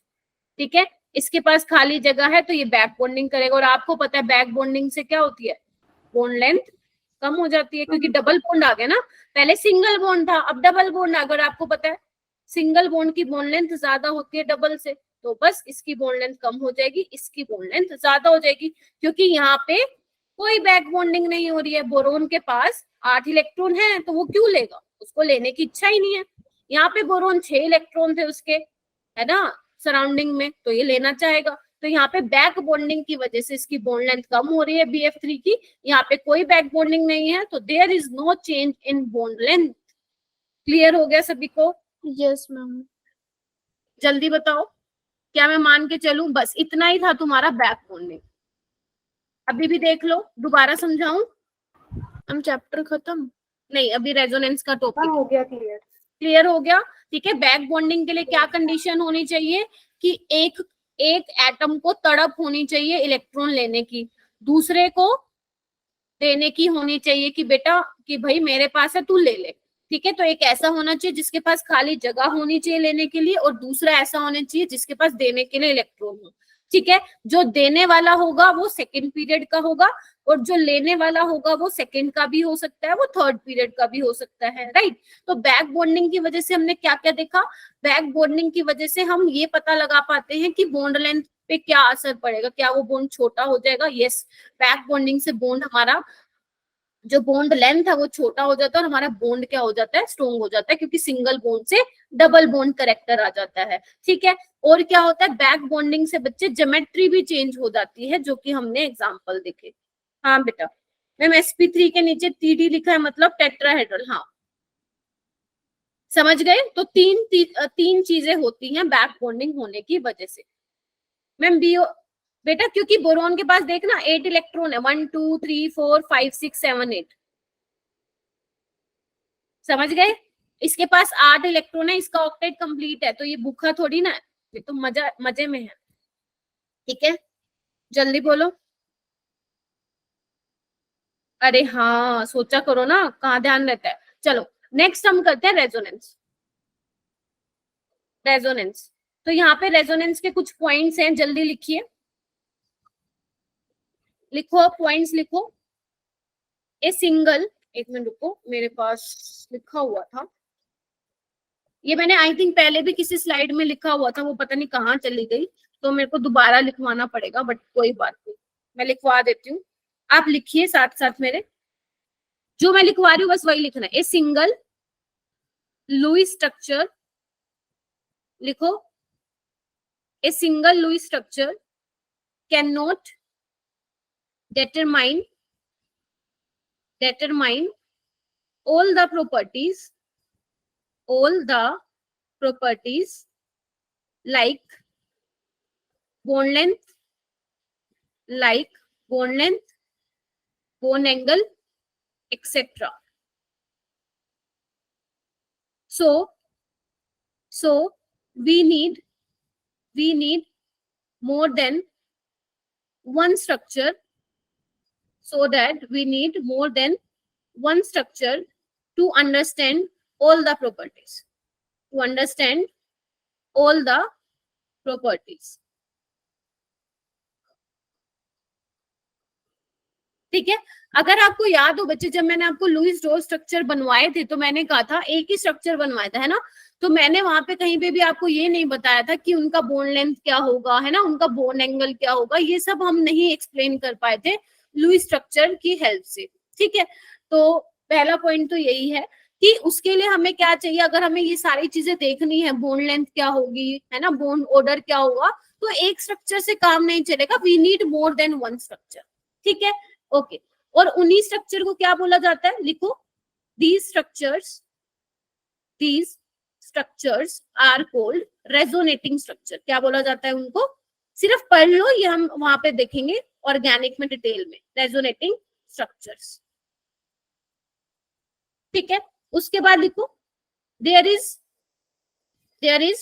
ठीक है, इसके पास खाली जगह है तो ये बैक बॉन्डिंग करेगा, और आपको पता है बैक बॉन्डिंग से क्या होती है, बॉन्ड लेंथ कम हो जाती है, क्योंकि डबल बॉन्ड आ गया ना, पहले सिंगल बॉन्ड था अब डबल बॉन्ड, अगर आपको पता है सिंगल बॉन्ड की बॉन्ड लेंथ ज्यादा होती है डबल से, तो बस इसकी बॉन्ड लेंथ कम हो जाएगी, इसकी बॉन्ड लेंथ ज्यादा हो जाएगी, क्योंकि यहाँ पे कोई बैक बॉन्डिंग नहीं हो रही है। बोरोन के पास 8 इलेक्ट्रॉन है तो वो क्यों लेगा, उसको लेने की इच्छा ही नहीं है। यहाँ पे बोरोन 6 इलेक्ट्रॉन थे उसके, है ना, सराउंडिंग में, तो ये लेना चाहेगा। तो यहाँ पे बैक बॉन्डिंग की वजह से इसकी बॉन्ड लेंथ कम हो रही है BF3 की, यहाँ पे कोई बैक बॉन्डिंग नहीं है, तो there is no change in bond length. Clear हो गया सभी को? Yes ma'am. जल्दी बताओ, क्या मैं मान के चलूं बस इतना ही था तुम्हारा बैक बॉन्डिंग? अभी भी देख लो, दोबारा समझाऊं? हम चैप्टर खत्म? नहीं, अभी रेजोनेंस का टॉपिक हो गया क्लियर। क्लियर हो गया। ठीक है, बैक बॉन्डिंग के लिए क्या कंडीशन होनी चाहिए कि एक एटम को तड़प होनी चाहिए इलेक्ट्रॉन लेने की, दूसरे को देने की होनी चाहिए कि बेटा कि भाई मेरे पास है तू ले ले। ठीक है, तो एक ऐसा होना चाहिए जिसके पास खाली जगह होनी चाहिए लेने के लिए, और दूसरा ऐसा होना चाहिए जिसके पास देने के लिए इलेक्ट्रॉन हो। ठीक है, जो देने वाला होगा वो सेकंड पीरियड का होगा, और जो लेने वाला होगा वो सेकंड का भी हो सकता है, वो थर्ड पीरियड का भी हो सकता है, राइट। तो बैक बॉन्डिंग की वजह से हमने क्या क्या देखा, बैक बॉन्डिंग की वजह से हम ये पता लगा पाते हैं कि बॉन्ड लेंथ पे क्या असर पड़ेगा, क्या वो बॉन्ड छोटा हो जाएगा। यस, बैक बॉन्डिंग से बॉन्ड हमारा जो बॉन्ड लेंथ है वो छोटा हो जाता है, और हमारा बॉन्ड क्या हो जाता है, स्ट्रॉन्ग हो जाता है, क्योंकि सिंगल बॉन्ड से डबल बॉन्ड करेक्टर आ जाता है। ठीक है, और क्या होता है, बैक बॉन्डिंग से बच्चे ज्योमेट्री भी चेंज हो जाती है, जो कि हमने एग्जांपल देखे। हाँ बेटा, मैम sp3 के नीचे TD लिखा है मतलब टेट्राहेड्रल, हाँ समझ गए। तो तीन चीजें होती हैं बैक बॉन्डिंग होने की वजह से। मैम बेटा क्योंकि बोरोन के पास देखना 8 इलेक्ट्रॉन है, 1 2 3 4 5 6 7 8, समझ गए? इसके पास 8 इलेक्ट्रॉन है, इसका ऑक्टेट कंप्लीट है, तो ये भूखा थोड़ी ना है, ये तो मजे में है। ठीक है, जल्दी बोलो। अरे हाँ, सोचा करो ना, कहाँ ध्यान रहता है। चलो नेक्स्ट हम करते हैं रेजोनेंस। रेजोनेंस, तो यहाँ पे रेजोनेंस के कुछ पॉइंट्स हैं, जल्दी लिखिए, लिखो पॉइंट्स लिखो। ए सिंगल, एक मिनट रुको, मेरे पास लिखा हुआ था, ये मैंने आई थिंक पहले भी किसी स्लाइड में लिखा हुआ था, वो पता नहीं कहाँ चली गई, तो मेरे को दोबारा लिखवाना पड़ेगा, बट कोई बात नहीं, मैं लिखवा देती हूँ। आप लिखिए साथ साथ मेरे, जो मैं लिखवा रही हूँ बस वही लिखना है। ए सिंगल लुईस स्ट्रक्चर, लिखो, a single Lewis structure can not determine all the properties like bone length, bone angle, etc. So we need more than one structure, so that we need more than one structure to understand all the properties, ठीक है। अगर आपको याद हो बच्चे, जब मैंने आपको लुईस डॉ स्ट्रक्चर बनवाए थे तो मैंने कहा था एक ही स्ट्रक्चर बनवाया था, है ना, तो मैंने वहां पे कहीं पे भी आपको ये नहीं बताया था कि उनका बोन लेंथ क्या होगा, है ना, उनका बोन एंगल क्या होगा, ये सब हम नहीं एक्सप्लेन कर पाए थे लुईस स्ट्रक्चर की हेल्प से। ठीक है, तो पहला पॉइंट तो यही है कि उसके लिए हमें क्या चाहिए, अगर हमें ये सारी चीजें देखनी है, बोन लेंथ क्या होगी, है ना, बोन ऑर्डर क्या होगा, तो एक स्ट्रक्चर से काम नहीं चलेगा, we need more than one structure. ठीक है, ओके। और उन्हीं स्ट्रक्चर को क्या बोला जाता है, लिखो, these structures are called resonating structure। क्या बोला जाता है उनको, सिर्फ पढ़ लो, ये हम वहां पे देखेंगे ऑर्गेनिक में डिटेल में, रेजोनेटिंग स्ट्रक्चर्स। ठीक है, उसके बाद लिखो, there is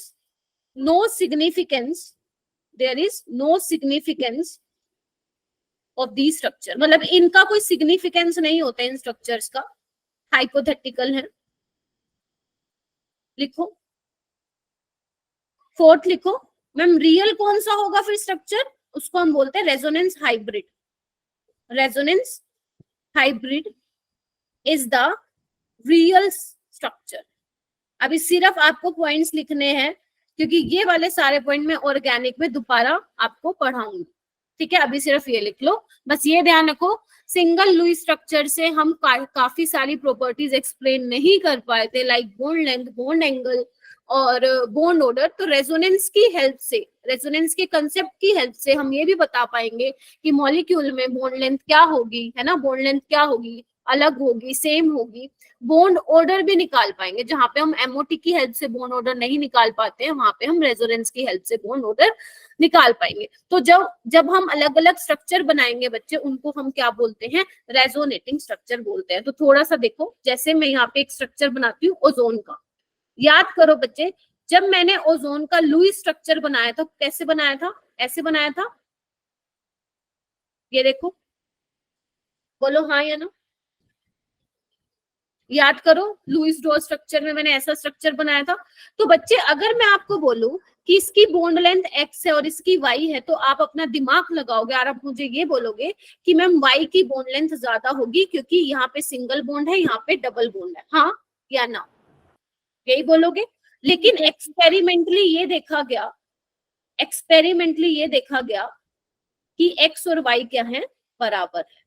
no significance of the structure, मतलब इनका कोई सिग्निफिकेंस नहीं होता इन स्ट्रक्चर्स का, हाइपोथेटिकल है। लिखो, फोर्थ लिखो, मैम रियल कौन सा होगा फिर स्ट्रक्चर, उसको हम बोलते हैं resonance hybrid. Resonance hybrid is the real structure. अभी सिर्फ आपको पॉइंट्स लिखने हैं, क्योंकि ये वाले सारे पॉइंट मैं ऑर्गेनिक में दोबारा आपको पढ़ाऊंगी। ठीक है, अभी सिर्फ ये लिख लो, बस ये ध्यान रखो, सिंगल लुईस स्ट्रक्चर से हम काफी सारी प्रॉपर्टीज एक्सप्लेन नहीं कर पाए थे, like bond length, bone angle और बोन ऑर्डर। तो रेजोनेंस की हेल्प से, रेजोनेंस के कंसेप्ट की हेल्प से हम ये भी बता पाएंगे कि मॉलिक्यूल में बोन लेंथ क्या होगी, है ना, बोन लेंथ क्या होगी, अलग होगी, सेम होगी, बोन ऑर्डर भी निकाल पाएंगे। जहां पे हम एमओटी की हेल्प से बोन ऑर्डर नहीं निकाल पाते हैं, वहां पे हम रेजोनेंस की हेल्प से बोन ऑर्डर निकाल पाएंगे। तो जब हम अलग अलग स्ट्रक्चर बनाएंगे बच्चे, उनको हम क्या बोलते हैं, रेजोनेटिंग स्ट्रक्चर बोलते हैं। तो थोड़ा सा देखो, जैसे मैं यहाँ पे एक स्ट्रक्चर बनाती हूँ ओजोन का, याद करो बच्चे, जब मैंने ओजोन का लुईस स्ट्रक्चर बनाया था, कैसे बनाया था, ऐसे बनाया था, ये देखो, बोलो हाँ या ना, याद करो, लुईस डॉ स्ट्रक्चर में मैंने ऐसा स्ट्रक्चर बनाया था। तो बच्चे अगर मैं आपको बोलूं कि इसकी बॉन्ड लेंथ x है और इसकी y है, तो आप अपना दिमाग लगाओगे और आप मुझे ये बोलोगे कि मैम y की बॉन्ड लेंथ ज्यादा होगी क्योंकि यहाँ पे सिंगल बॉन्ड है, यहाँ पे डबल बॉन्ड है, हाँ या ना, यही बोलोगे। लेकिन एक्सपेरिमेंटली ये देखा गया कि x और y क्या है, बराबर है,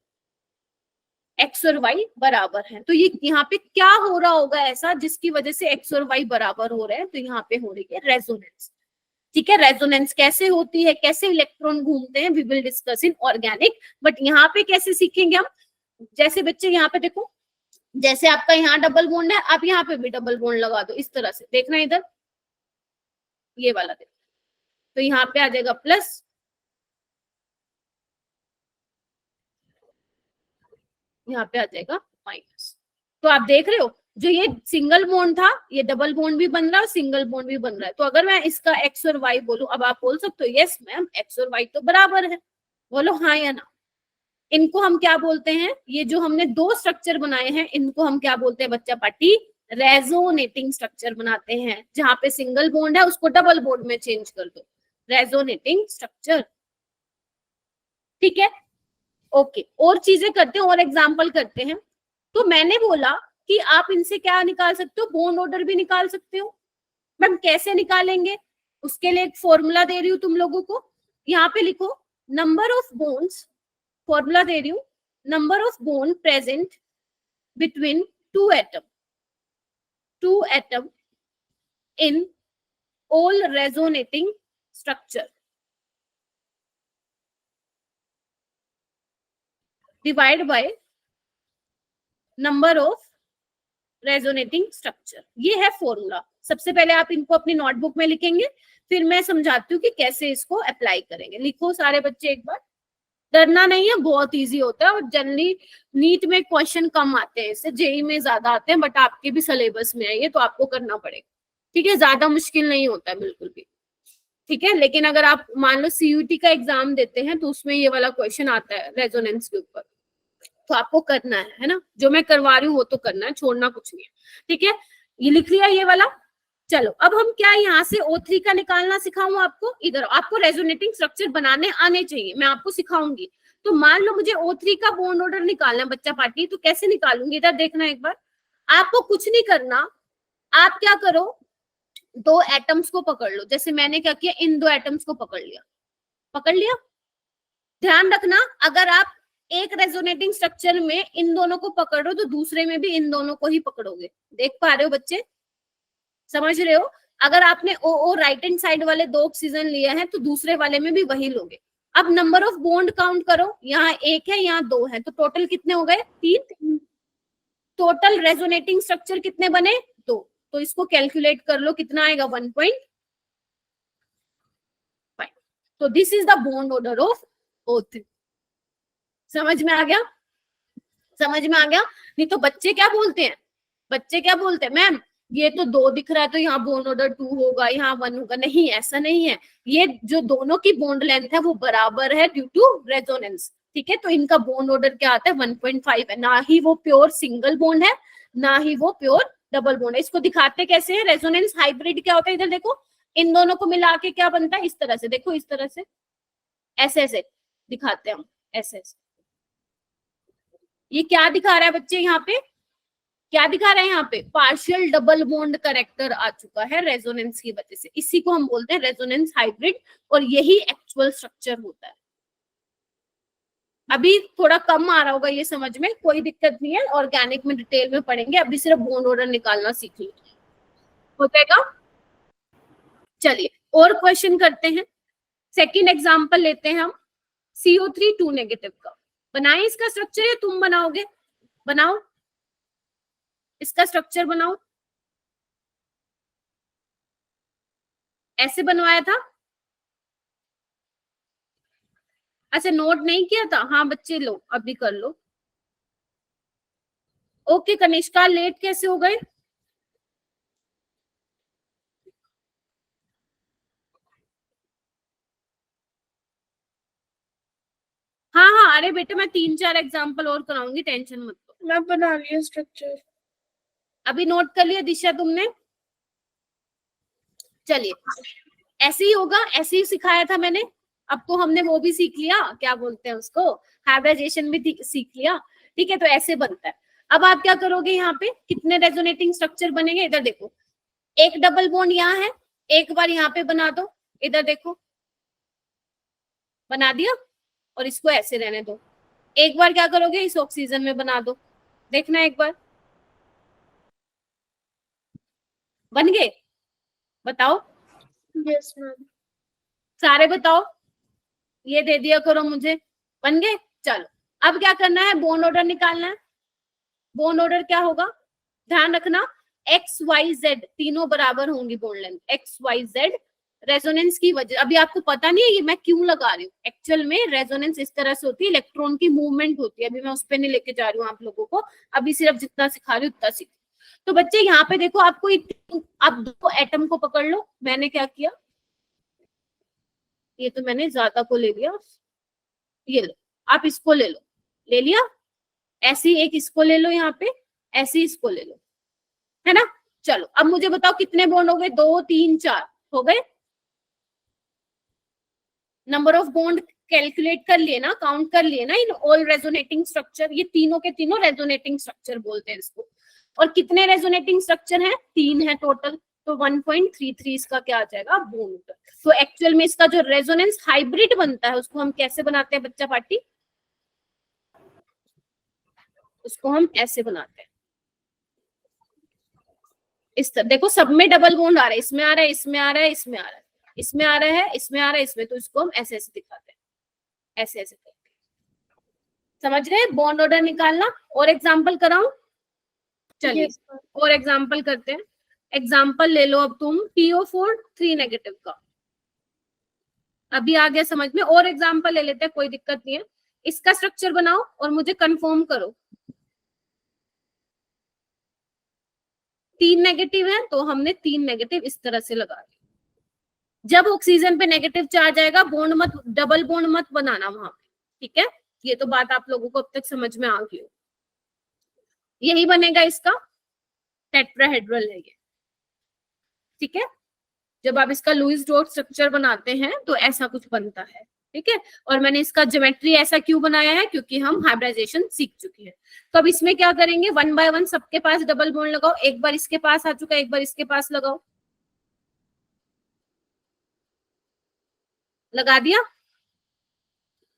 एक्स और वाई बराबर है। तो ये यहाँ पे क्या हो रहा होगा ऐसा जिसकी वजह से एक्स और वाई बराबर हो रहे हैं, तो यहाँ पे हो रही है रेजोनेंस। ठीक है, रेजोनेंस कैसे होती है, कैसे इलेक्ट्रॉन घूमते हैं, we will discuss in organic, but यहाँ पे कैसे सीखेंगे हम। जैसे बच्चे यहाँ पे देखो, जैसे आपका यहाँ डबल बॉन्ड है, आप यहाँ पे भी डबल बॉन्ड लगा दो, इस तरह से देखना, इधर ये वाला देखो, तो यहाँ पे आ जाएगा प्लस, यहाँ पे आ जाएगा माइनस। तो आप देख रहे हो जो ये सिंगल बॉन्ड था ये डबल बॉन्ड भी बन रहा है और सिंगल बॉन्ड भी बन रहा है। तो अगर मैं इसका एक्स और वाई बोलूं, अब आप बोल सकते हो यस मैम एक्स और वाई तो बराबर है, बोलो हाँ या ना। इनको हम क्या बोलते हैं, ये जो हमने दो स्ट्रक्चर बनाए हैं इनको हम क्या बोलते हैं बच्चा पार्टी, रेजोनेटिंग स्ट्रक्चर बनाते हैं। जहां पे सिंगल बॉन्ड है उसको डबल बॉन्ड में चेंज कर दो, रेजोनेटिंग स्ट्रक्चर। ठीक है, ओके। और चीजें करते हैं और एग्जाम्पल करते हैं। तो मैंने बोला कि आप इनसे क्या निकाल सकते हो, बॉन्ड ऑर्डर भी निकाल सकते हो। मैम कैसे निकालेंगे, उसके लिए एक फॉर्मूला दे रही हूँ तुम लोगों को, यहाँ पे लिखो नंबर ऑफ बॉन्ड्स, फॉर्मूला दे रही हूँ, number of bond present between two atom in all resonating structure divide by number of resonating structure। ये है फॉर्मूला। सबसे पहले आप इनको अपनी नोटबुक में लिखेंगे, फिर मैं समझाती हूँ कि कैसे इसको अप्लाई करेंगे। लिखो सारे बच्चे एक बार, डरना नहीं है, बहुत इजी होता है और जनरली नीट में क्वेश्चन कम आते हैं, इससे जेई में ज्यादा आते हैं, बट आपके भी सिलेबस में है ये तो आपको करना पड़ेगा। ठीक है, ज्यादा मुश्किल नहीं होता है बिल्कुल भी। ठीक है, लेकिन अगर आप मान लो सीयूटी का एग्जाम देते हैं तो उसमें ये वाला क्वेश्चन आता है रेजोनेंस के ऊपर, तो आपको करना है ना, जो मैं करवा रही हूँ वो तो करना है, छोड़ना कुछ नहीं है। ठीक है, ये लिख लिया ये वाला। चलो अब हम क्या यहाँ से O3 का निकालना सिखाऊं आपको, इधर आपको रेजोनेटिंग स्ट्रक्चर बनाने आने चाहिए, मैं आपको सिखाऊंगी। तो मान लो मुझे O3 का बॉन्ड ऑर्डर निकालना है बच्चा पार्टी, तो कैसे निकालूंगी इधर देखना एक बार। आपको कुछ नहीं करना, आप क्या करो, दो एटम्स को पकड़ लो। जैसे मैंने क्या किया, इन दो एटम्स को पकड़ लिया। ध्यान रखना अगर आप एक रेजोनेटिंग स्ट्रक्चर में इन दोनों को पकड़ो तो दूसरे में भी इन दोनों को ही पकड़ोगे। देख पा रहे हो बच्चे, समझ रहे हो। अगर आपने ओ राइट हैंड साइड वाले दो ऑक्सीजन लिए हैं तो दूसरे वाले में भी वही लोगे। अब नंबर ऑफ बॉन्ड काउंट करो, यहाँ एक है यहाँ दो है, तो टोटल कितने हो गए, 3। टोटल रेजोनेटिंग स्ट्रक्चर कितने बने, 2। तो इसको कैलकुलेट कर लो कितना आएगा, 1.5। तो this is the bond order of O3। समझ में आ गया, समझ में आ गया। नहीं तो बच्चे क्या बोलते हैं, मैम ये तो 2 दिख रहा है तो यहाँ बॉन्ड ऑर्डर 2 होगा, यहाँ 1 होगा। नहीं, ऐसा नहीं है, ये जो दोनों की बॉन्ड लेंथ है वो बराबर है ड्यू टू रेजोनेंस। ठीक है, तो इनका बॉन्ड ऑर्डर क्या आता है, 1.5 है। ना ही वो प्योर सिंगल बॉन्ड है, ना ही वो प्योर डबल बॉन्ड है। इसको दिखाते कैसे है, रेजोनेंस हाइब्रिड क्या होता है, इधर देखो, इन दोनों को मिला के क्या बनता है, इस तरह से देखो, इस तरह से ऐसे ऐसे दिखाते हैं हम, ऐसे ऐसे। ये क्या दिखा रहा है बच्चे, यहाँ पे क्या दिखा रहा है, यहाँ पे पार्शियल डबल बॉन्ड करेक्टर आ चुका है रेजोनेंस की वजह से। इसी को हम बोलते हैं रेजोनेंस हाइब्रिड, और यही एक्चुअल स्ट्रक्चर होता है। अभी थोड़ा कम आ रहा होगा ये समझ में, कोई दिक्कत नहीं है, ऑर्गेनिक में डिटेल में पढ़ेंगे, अभी सिर्फ बॉन्ड ऑर्डर निकालना सीख लीजिए, हो जाएगा। चलिए और क्वेश्चन करते हैं। सेकेंड एग्जाम्पल लेते हैं हम, CO3 2 नेगेटिव का। बनाए इसका स्ट्रक्चर या तुम बनाओगे, बनाओ इसका स्ट्रक्चर बनाओ। ऐसे बनवाया था, अच्छा नोट नहीं किया था, हाँ बच्चे लो अभी कर लो। ओके कनिष्का, लेट कैसे हो गए, हाँ हाँ, अरे बेटे मैं 3-4 एग्जाम्पल और कराऊंगी, टेंशन मत लो। मैं बना लिया स्ट्रक्चर, अभी नोट कर लिया दिशा तुमने, चलिए ऐसे ही होगा, ऐसे ही सिखाया था मैंने। अब तो हमने वो भी सीख लिया, क्या बोलते हैं उसको, हाइब्रिडाइजेशन भी सीख लिया। ठीक है, तो ऐसे बनता है। अब आप क्या करोगे, यहाँ पे कितने रेजोनेटिंग स्ट्रक्चर बनेंगे, इधर देखो, एक डबल बॉन्ड यहाँ है, एक बार यहाँ पे बना दो, इधर देखो बना दिया, और इसको ऐसे रहने दो। एक बार क्या करोगे, इस ऑक्सीजन में बना दो, देखना एक बार बन गए, बताओ यस मैम, सारे बताओ, ये दे दिया करो मुझे, बन गए। चलो अब क्या करना है, बॉन्ड ऑर्डर निकालना है। बॉन्ड ऑर्डर क्या होगा, ध्यान रखना, XYZ तीनों बराबर होंगी बॉन्ड लेंथ, XYZ रेजोनेंस की वजह, अभी आपको पता नहीं है ये मैं क्यों लगा रही हूँ, एक्चुअल में रेजोनेंस इस तरह से होती है, इलेक्ट्रॉन की मूवमेंट होती है, अभी मैं उस पर नहीं लेके जा रही हूँ आप लोगों को, अभी सिर्फ जितना सिखा रही हूँ उतना सीखो। तो बच्चे यहाँ पे देखो, आपको आप दो एटम को पकड़ लो, मैंने क्या किया, ये तो मैंने ज्यादा को ले लिया, ये लो, आप इसको ले लो, ले लिया, ऐसी एक इसको ले लो, यहाँ पे ऐसी इसको ले लो, है ना। चलो अब मुझे बताओ कितने बॉन्ड हो गए, 2 3 4 हो गए, नंबर ऑफ बॉन्ड कैलकुलेट कर लिए ना, काउंट कर लिए ना इन ऑल रेजोनेटिंग स्ट्रक्चर, ये तीनों के तीनों रेजोनेटिंग स्ट्रक्चर बोलते हैं इसको। और कितने रेजोनेटिंग स्ट्रक्चर हैं, 3 है टोटल, तो 1.33 इसका क्या आ जाएगा, बॉन्ड। तो एक्चुअल में इसका जो रेजोनेंस हाइब्रिड बनता है उसको हम कैसे बनाते हैं बच्चा पार्टी, उसको हम ऐसे बनाते हैं, इस तरह देखो, सब में डबल बॉन्ड आ रहा है, इसमें आ रहा है, इसमें आ रहा है, इसमें आ रहा है, इसमें आ रहा है, इसमें आ रहा है, इसमें, तो इसको हम ऐसे ऐसे दिखाते हैं, ऐसे ऐसे करके, समझ रहे हैं बॉन्ड ऑर्डर निकालना। और एग्जांपल कराऊं, चलिए Yes, sir. और एग्जांपल करते हैं। एग्जांपल ले लो अब तुम PO4 3 नेगेटिव का, अभी आ गया समझ में, और एग्जांपल ले लेते हैं, कोई दिक्कत नहीं है। इसका स्ट्रक्चर बनाओ और मुझे कंफर्म करो, 3 नेगेटिव है तो हमने 3 नेगेटिव इस तरह से लगा दिया। जब ऑक्सीजन पे नेगेटिव चार्ज आएगा, बॉन्ड मत, डबल बॉन्ड मत बनाना वहां पे, ठीक है। ये तो बात आप लोगों को अब तक समझ में आ गई हो, यही बनेगा इसका टेट्राहेड्रल है ये, ठीक है। जब आप इसका लुईस डॉट स्ट्रक्चर बनाते हैं तो ऐसा कुछ बनता है, ठीक है। और मैंने इसका ज्योमेट्री ऐसा क्यों बनाया है, क्योंकि हम हाइब्रिडाइजेशन सीख चुके हैं। तो अब इसमें क्या करेंगे, 1 बाय 1 सबके पास डबल बॉन्ड लगाओ, एक बार इसके पास आ चुका है, एक बार इसके पास लगाओ, लगा दिया,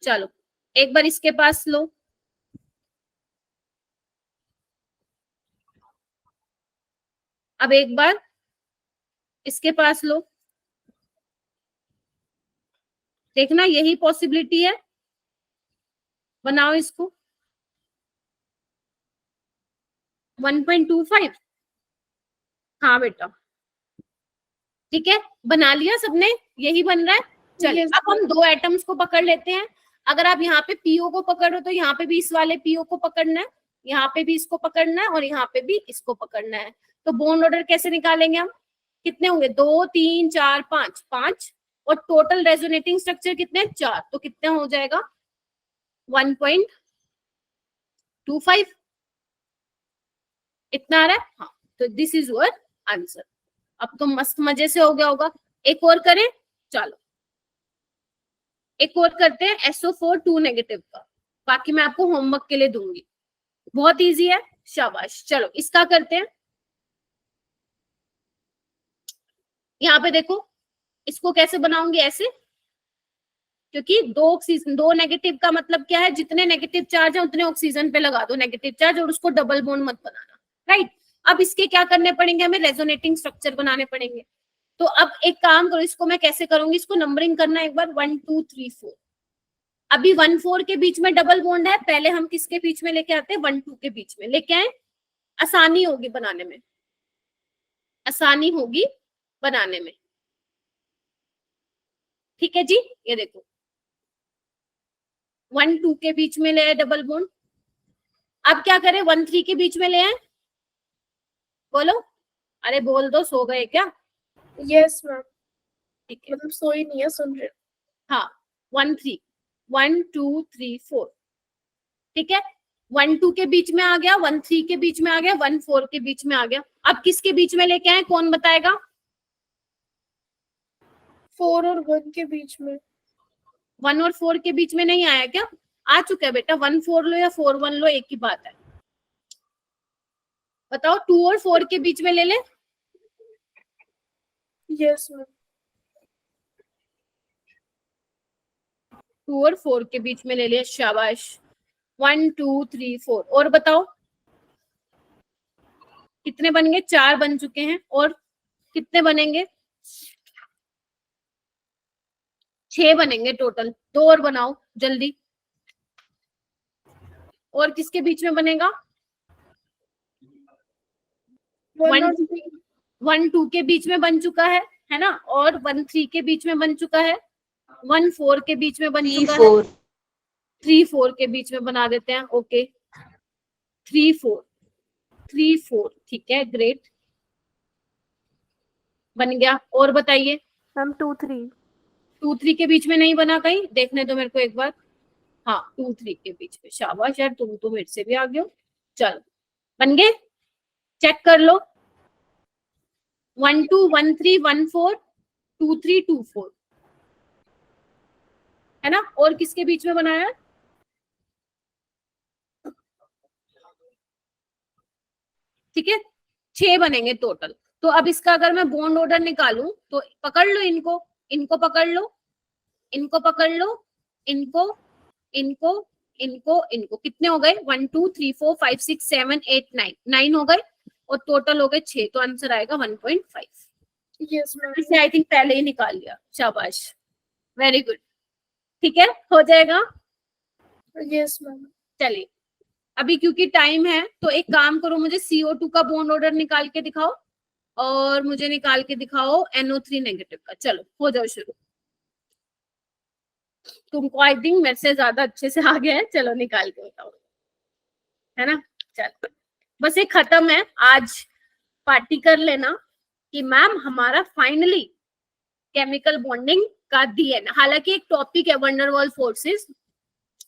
चलो एक बार इसके पास लो, अब एक बार इसके पास लो, देखना यही पॉसिबिलिटी है, बनाओ इसको 1.25, हाँ बेटा, ठीक है, बना लिया सबने, यही बन रहा है। चलिए Yes, अब हम दो एटम्स को पकड़ लेते हैं। अगर आप यहाँ पे पीओ को पकड़ रहे हो तो यहाँ पे भी इस वाले पीओ को पकड़ना है, यहाँ पे भी इसको पकड़ना है, और यहाँ पे भी इसको पकड़ना है। तो बॉन्ड ऑर्डर कैसे निकालेंगे हम, कितने होंगे, 2 3 4 5 5, और टोटल रेजोनेटिंग स्ट्रक्चर कितने, 4, तो कितने हो जाएगा 1.25, इतना आ रहा है, हाँ। तो दिस इज योर आंसर। अब तो मस्त मजे से हो गया होगा। एक और करें, चलो एक और करते हैं SO4 2 नेगेटिव का, बाकी मैं आपको होमवर्क के लिए दूंगी, बहुत इजी है, शाबाश। चलो इसका करते हैं, यहाँ पे देखो, इसको कैसे बनाऊंगी, ऐसे, क्योंकि दो ऑक्सीजन, 2 नेगेटिव का मतलब क्या है, जितने नेगेटिव चार्ज है उतने ऑक्सीजन पे लगा दो नेगेटिव चार्ज, और उसको डबल बॉन्ड मत बनाना, राइट। अब इसके क्या करने पड़ेंगे, हमें रेजोनेटिंग स्ट्रक्चर बनाने पड़ेंगे। तो अब एक काम करो, इसको मैं कैसे करूंगी, इसको नंबरिंग करना एक बार, 1 2 3 4, अभी 1 4 के बीच में डबल बॉन्ड है, पहले हम किसके बीच में लेके आते हैं, 1 2 के बीच में लेके आए, आसानी होगी बनाने में, आसानी होगी बनाने में, ठीक है जी। ये देखो 1 2 के बीच में ले आए डबल बॉन्ड, अब क्या करें, 1 3 के बीच में ले आए, बोलो, अरे बोल दो, सो गए क्या, yes, ma'am. ठीक है, मतलब सोई नहीं है, सुन रहे हो। हाँ 1 3 1 2 3 4, ठीक है। 1 2 के बीच में आ गया, 1 3 के बीच में आ गया, 1 4 के बीच में आ गया। अब किसके बीच में लेके आए, कौन बताएगा, 4 और 1 के बीच में। 1 और 4 के बीच में नहीं आया क्या, आ चुका है बेटा, 1 4 लो या 4 1 लो, एक ही बात है, बताओ 2 और 4 के बीच में ले ले, yes, ma'am. 2 और 4 के बीच में ले लिया, शाबाश, 1 2 3 4, और बताओ कितने बन गए, 4 बन चुके हैं, और कितने बनेंगे, 6 बनेंगे टोटल, 2 और बनाओ जल्दी, और किसके बीच में बनेगा, 1 1 और 3, 1 2 के बीच में बन चुका है, है ना, और 1-3 के बीच में बन चुका है, 1-4 के बीच में बन चुका है, 3-4 3-4 के बीच में बना देते हैं। ओके 3-4 3-4 ठीक है, ग्रेट, बन गया। और बताइए, मैम 2-3 2-3 के बीच में नहीं बना कहीं, देखने दो मेरे को एक बार। हाँ 2-3 के बीच में, शाबाश यार, तुम तो मेरे से भी आगे हो। चलो बन गए, चेक कर लो। 1-2 1-3 1-4 2-3 2-4, है ना। और किसके बीच में बनाया है? ठीक है, 6 बनेंगे टोटल। तो अब इसका अगर मैं बॉन्ड ऑर्डर निकालूं तो पकड़ लो इनको, इनको पकड़ लो, इनको पकड़ लो, इनको, इनको, इनको, इनको, कितने हो गए? 1 2 3 4 5 6 7 8 9, 9 हो गए, और टोटल हो गए 6, तो आंसर आएगा 1.5। Yes ma'am. इसे आई थिंक पहले ही निकाल लिया, शाबाश, वेरी गुड, ठीक है, हो जाएगा। Yes ma'am. चलिए अभी क्योंकि टाइम है तो एक काम करो, मुझे CO2 का बॉन्ड ऑर्डर निकाल के दिखाओ, और मुझे निकाल के दिखाओ NO3 नेगेटिव का। चलो हो जाओ शुरू, तुमको आई थिंक मेरे से ज्यादा अच्छे से आ गया है, चलो निकाल के बताओ, है ना। चलो बस ये खत्म है, आज पार्टी कर लेना कि मैम हमारा फाइनली केमिकल बॉन्डिंग का DNA, हालांकि एक टॉपिक है वंडरवॉल फोर्सेस,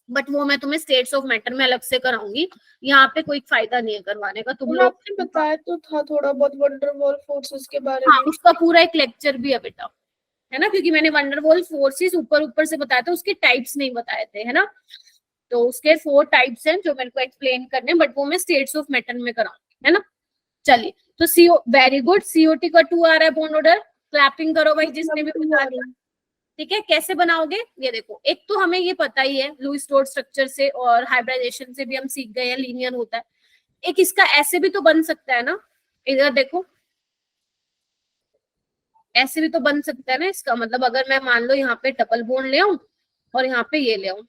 बट वो मैं तुम्हें स्टेट्स ऑफ मैटर में अलग से कराऊंगी, यहाँ पे कोई फायदा नहीं है करवाने का, तुम लोग। आपने बताया तो था थोड़ा बहुत वंडरवॉल फोर्सेस के बारे हाँ में। उसका पूरा एक लेक्चर भी है बेटा, है ना, क्योंकि मैंने वंडरवॉल फोर्सेस ऊपर ऊपर से बताया था, उसके टाइप्स नहीं बताए थे, है ना। तो उसके 4 टाइप्स हैं जो मेरे को एक्सप्लेन करने, बट वो मैं स्टेट्स ऑफ मैटर में कराऊंगी, है ना। चलिए तो CO, वेरी गुड, COT का 2 आ रहा है बॉन्ड ऑर्डर, क्लैपिंग करो भाई जिसने भी बता दिया। ठीक है, कैसे बनाओगे ये देखो, एक तो हमें ये पता ही है लुईस डॉट स्ट्रक्चर से और हाइब्रिडाइजेशन से भी हम सीख गए हैं, लीनियर होता है। एक इसका ऐसे भी तो बन सकता है ना, इधर देखो, ऐसे भी तो बन सकता है ना, इसका मतलब अगर मैं मान लो यहाँ पे डबल बॉन्ड ले आऊं और यहाँ पे ये ले आऊं,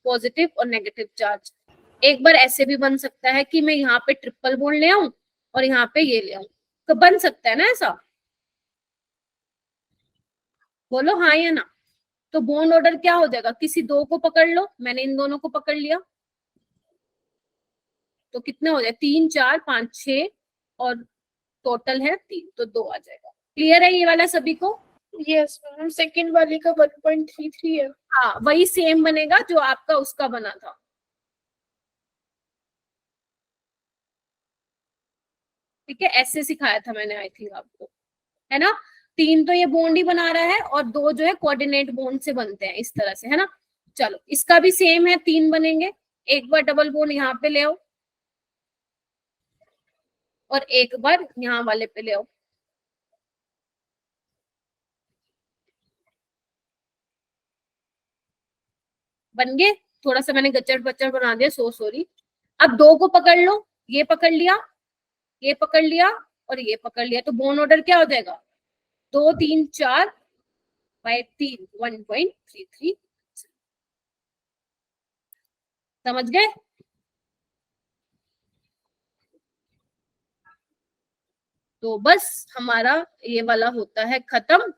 पॉजिटिव और नेगेटिव चार्ज। एक बार ऐसे भी बन सकता है कि मैं यहाँ पे ट्रिपल बॉन्ड ले आऊं और यहाँ पे ये ले आऊं, तो बन सकता है ना ऐसा, बोलो हाँ या ना। तो बॉन्ड ऑर्डर क्या हो जाएगा, किसी दो को पकड़ लो, मैंने इन दोनों को पकड़ लिया, तो कितने हो जाए, 3 4 5 6, और टोटल है 3, तो 2 आ जाएगा। क्लियर है ये वाला सभी को? Yes ma'am. सेकंड वाले का 1.33 है। हाँ वही सेम बनेगा जो आपका उसका बना था। ठीक है, ऐसे सिखाया था मैंने आई थिंक आपको, है ना। 3 तो ये बॉन्ड ही बना रहा है, और 2 जो है कोऑर्डिनेट बॉन्ड से बनते हैं इस तरह से, है ना। चलो इसका भी सेम है, 3 बनेंगे, एक बार डबल बॉन्ड यहाँ पे ले आओ और एक बार यहाँ वाले पे ले आओ, बन गए। थोड़ा सा मैंने गच्चर बच्चर बना दिया, सो सॉरी। अब 2 को पकड़ लो, ये पकड़ लिया, ये पकड़ लिया और ये पकड़ लिया, तो बॉन्ड ऑर्डर क्या हो जाएगा, 2 3 4 बाय 3, 1.33। समझ गए? तो बस हमारा ये वाला होता है खत्म।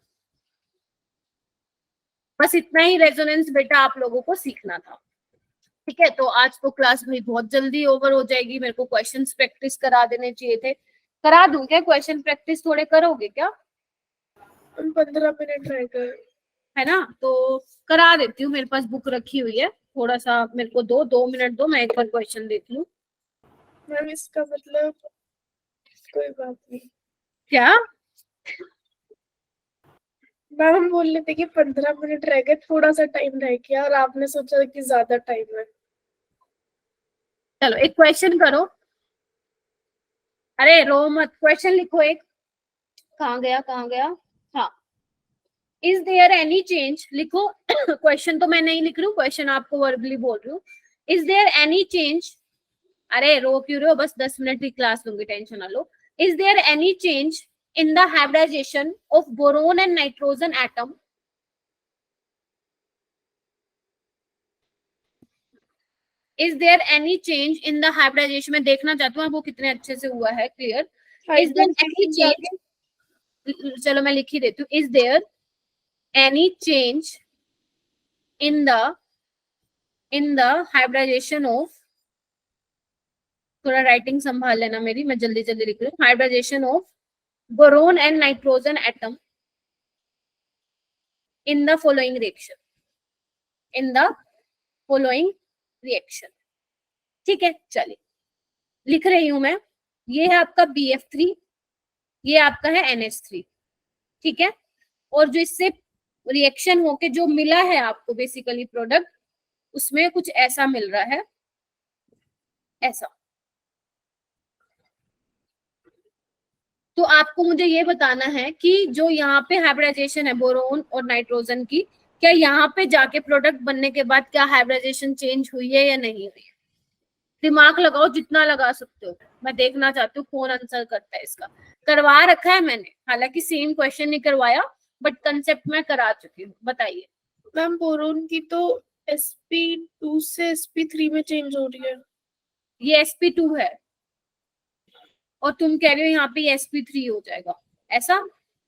बस इतना ही रेजोनेंस बेटा आप लोगों को सीखना था। ठीक है, तो आज तो क्लास भाई बहुत जल्दी ओवर हो जाएगी, मेरे को क्वेश्चंस प्रैक्टिस करा देने चाहिए थे, करा दूं क्या? क्वेश्चन प्रैक्टिस थोड़े करोगे क्या? 15 मिनट रह गए, है ना, तो करा देती हूँ, मेरे पास बुक रखी हुई है, थोड़ा सा मेरे को 2 मिनट दो, मैं एक बार क्वेश्चन देख लूं। मैम इसका मतलब कोई बात नहीं। क्या? मैम हम बोल रहे थे कि 15 मिनट रह गए, थोड़ा सा टाइम रह गया और आपने सोचा कि ज्यादा टाइम है। चलो एक क्वेश्चन करो, अरे रो मत, क्वेश्चन लिखो एक, कहाँ गया कहाँ गया, हाँ। इज देयर एनी चेंज, लिखो क्वेश्चन तो मैं नहीं लिख रही हूँ, क्वेश्चन आपको वर्बली बोल रही हूँ। इज देयर एनी चेंज, अरे रो क्यों रहे हो, बस 10 मिनट की क्लास लूंगी, टेंशन ना लो। Is there any change in the hybridization of boron and nitrogen atom, is there any change in the hybridization, मैं देखना चाहती हूँ वो कितने अच्छे से हुआ है, clear. Is there any change, चलो मैं लिख ही देती हूँ, is there any change in the hybridization of, थोड़ा राइटिंग संभाल लेना मेरी, मैं जल्दी जल्दी लिख रही हूँ, hybridization of boron and nitrogen atom in the following reaction, in the following reaction. ठीक है, चलिए लिख रही हूं मैं। ये है आपका BF3, ये आपका है NH3, ठीक है। और जो इससे रिएक्शन होके जो मिला है आपको बेसिकली प्रोडक्ट, उसमें कुछ ऐसा मिल रहा है, ऐसा। तो आपको मुझे ये बताना है कि जो यहाँ पे हाइब्रिडाइजेशन है बोरोन और नाइट्रोजन की, क्या यहाँ पे जाके प्रोडक्ट बनने के बाद क्या हाइब्रिडाइजेशन चेंज हुई है या नहीं हुई है? दिमाग लगाओ, जितना लगा सकते हो, मैं देखना चाहती हूँ कौन आंसर करता है इसका। करवा रखा है मैंने, हालांकि सेम क्वेश्चन नहीं करवाया, बट कंसेप्ट मैं करा चुकी हूँ। बताइए मैम, बोरोन की तो sp2 से sp3 में चेंज हो रही है। ये sp2 है और तुम कह रहे हो यहाँ पे sp3 हो जाएगा, ऐसा?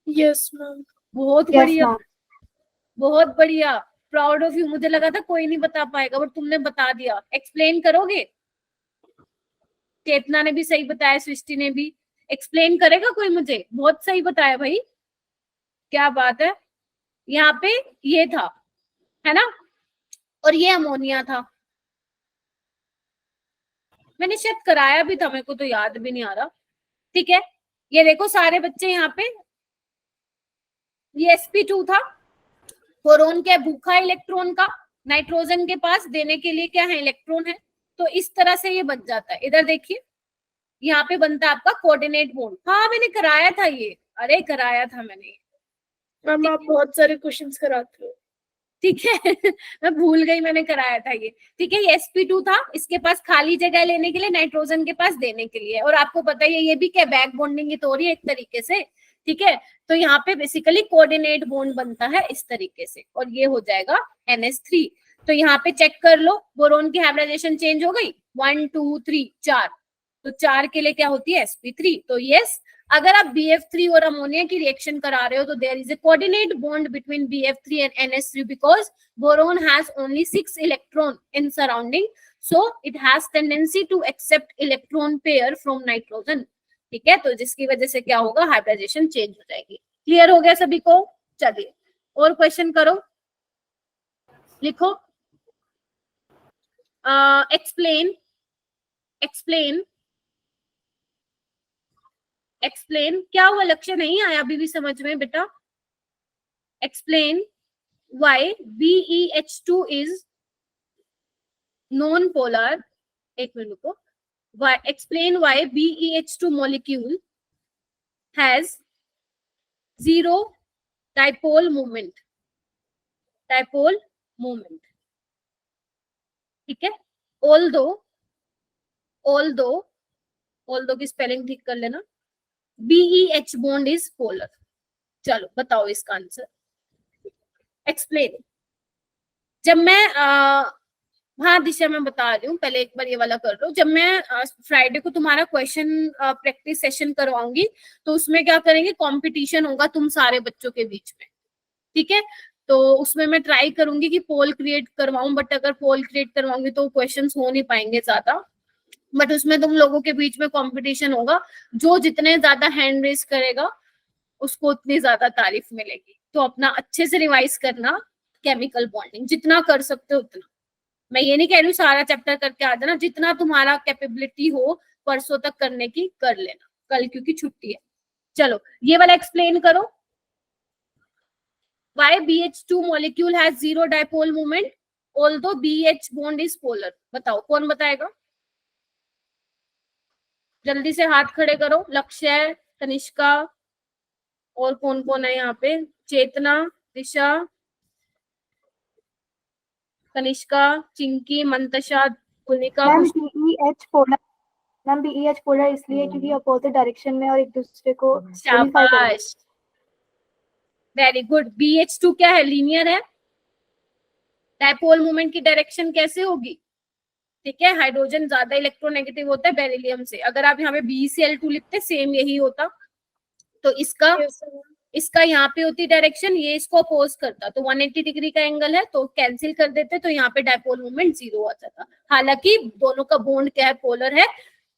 Yes ma'am. बहुत बढ़िया, बहुत बढ़िया, प्राउड ऑफ यू। मुझे लगा था कोई नहीं बता पाएगा, बट तुमने बता दिया। एक्सप्लेन करोगे? चेतना ने भी सही बताया, सृष्टि ने भी। एक्सप्लेन करेगा कोई मुझे? बहुत सही बताया भाई, क्या बात है। यहाँ पे ये था, है ना, और ये अमोनिया था। मैंने शायद कराया भी था, मेरे को तो याद भी नहीं आ रहा। ठीक है, ये देखो सारे बच्चे यहाँ पे, ये sp2 था। बोरोन क्या है? भूखा इलेक्ट्रॉन का, नाइट्रोजन के पास देने के लिए क्या है? इलेक्ट्रॉन है। तो इस तरह से ये बन जाता है। इधर देखिए, यहाँ पे बनता है आपका कोऑर्डिनेट बॉन्ड। हाँ मैंने कराया था ये, अरे कराया था मैंने। मैम आप बहुत सारे क्वेश्चंस कराते हो। ठीक है मैं भूल गई, मैंने कराया था ये। ठीक है, ये sp2 था, इसके पास खाली जगह लेने के लिए, नाइट्रोजन के पास देने के लिए। और आपको पता है ये भी क्या, बैक बॉन्डिंग ही तो हो रही है एक तरीके से। ठीक है, तो यहाँ पे बेसिकली कोऑर्डिनेट बॉन्ड बनता है इस तरीके से, और ये हो जाएगा NH3। तो यहाँ पे चेक कर लो, बोरोन की हाइब्रिडाइजेशन चेंज हो गई, 1 2 3 4, तो 4 के लिए क्या होती है? sp3। तो यस, अगर आप BF3 और अमोनिया की रिएक्शन करा रहे हो तो there is a coordinate bond between BF3 and NH3 because boron has only 6 electron in surrounding, so it has tendency to accept electron pair from nitrogen. ठीक है, तो जिसकी वजह से क्या होगा? हाइब्रिडाइजेशन चेंज हो जाएगी। क्लियर हो गया सभी को? चलिए और क्वेश्चन करो, लिखो। एक्सप्लेन एक्सप्लेन एक्सप्लेन क्या हुआ? लक्ष्य नहीं आया अभी भी समझ में बेटा? Explain why BeH2 is non polar. एक मिनट रुको। Explain why BeH2 molecule has zero dipole moment, dipole moment। ठीक है, although की स्पेलिंग ठीक कर लेना, BeH bond is polar। चलो बताओ इसका आंसर, एक्सप्लेन। जब मैं हाँ दिशा मैं बता रही हूँ, पहले एक बार ये वाला कर लो। जब मैं फ्राइडे को तुम्हारा क्वेश्चन प्रैक्टिस सेशन करवाऊंगी, तो उसमें क्या करेंगे? कंपटीशन होगा तुम सारे बच्चों के बीच में। ठीक है, तो उसमें मैं ट्राई करूंगी कि पोल क्रिएट करवाऊं, बट अगर पोल क्रिएट करवाऊंगी तो क्वेश्चंस हो नहीं पाएंगे ज्यादा, बट उसमें तुम लोगों के बीच में कंपटीशन होगा। जो जितने ज्यादा हैंड रेस करेगा उसको उतनी ज्यादा तारीफ मिलेगी। तो अपना अच्छे से रिवाइज करना, केमिकल बॉन्डिंग जितना कर सकते हो उतना। मैं ये नहीं कह रही हूँ सारा चैप्टर करके आ जाना, जितना तुम्हारा कैपेबिलिटी हो परसों तक करने की कर लेना, कल क्योंकि छुट्टी है। चलो ये वाला एक्सप्लेन करो। Why BH2 molecule has zero dipole moment although BH bond is polar? बताओ कौन बताएगा? जल्दी से हाथ खड़े करो। लक्ष्य, तनिष्का, और कौन कौन है यहाँ पे? Chetna, Disha, Tanishka, Chinki, Mantasha, Kunika, ma'am BEH polar, ma'am BEH polar इसलिए क्योंकि अपोजिट डायरेक्शन में और एक दूसरे को unify करेंगे। शाबाश, वेरी गुड। BH2 क्या है? लीनियर है। डायपोल मोमेंट की डायरेक्शन कैसे होगी? ठीक है, हाइड्रोजन ज्यादा इलेक्ट्रोनेगेटिव होता है बेरिलियम से। अगर आप यहाँ पे BeCl2 लिखते सेम यही होता। तो इसका Yes, sir. इसका यहाँ पे होती डायरेक्शन, ये इसको अपोज करता, तो 180 डिग्री का एंगल है तो कैंसिल कर देते, तो यहाँ पे डायपोल मोमेंट 0 आ जाता। हालांकि दोनों का बॉन्ड क्या है, पोलर है,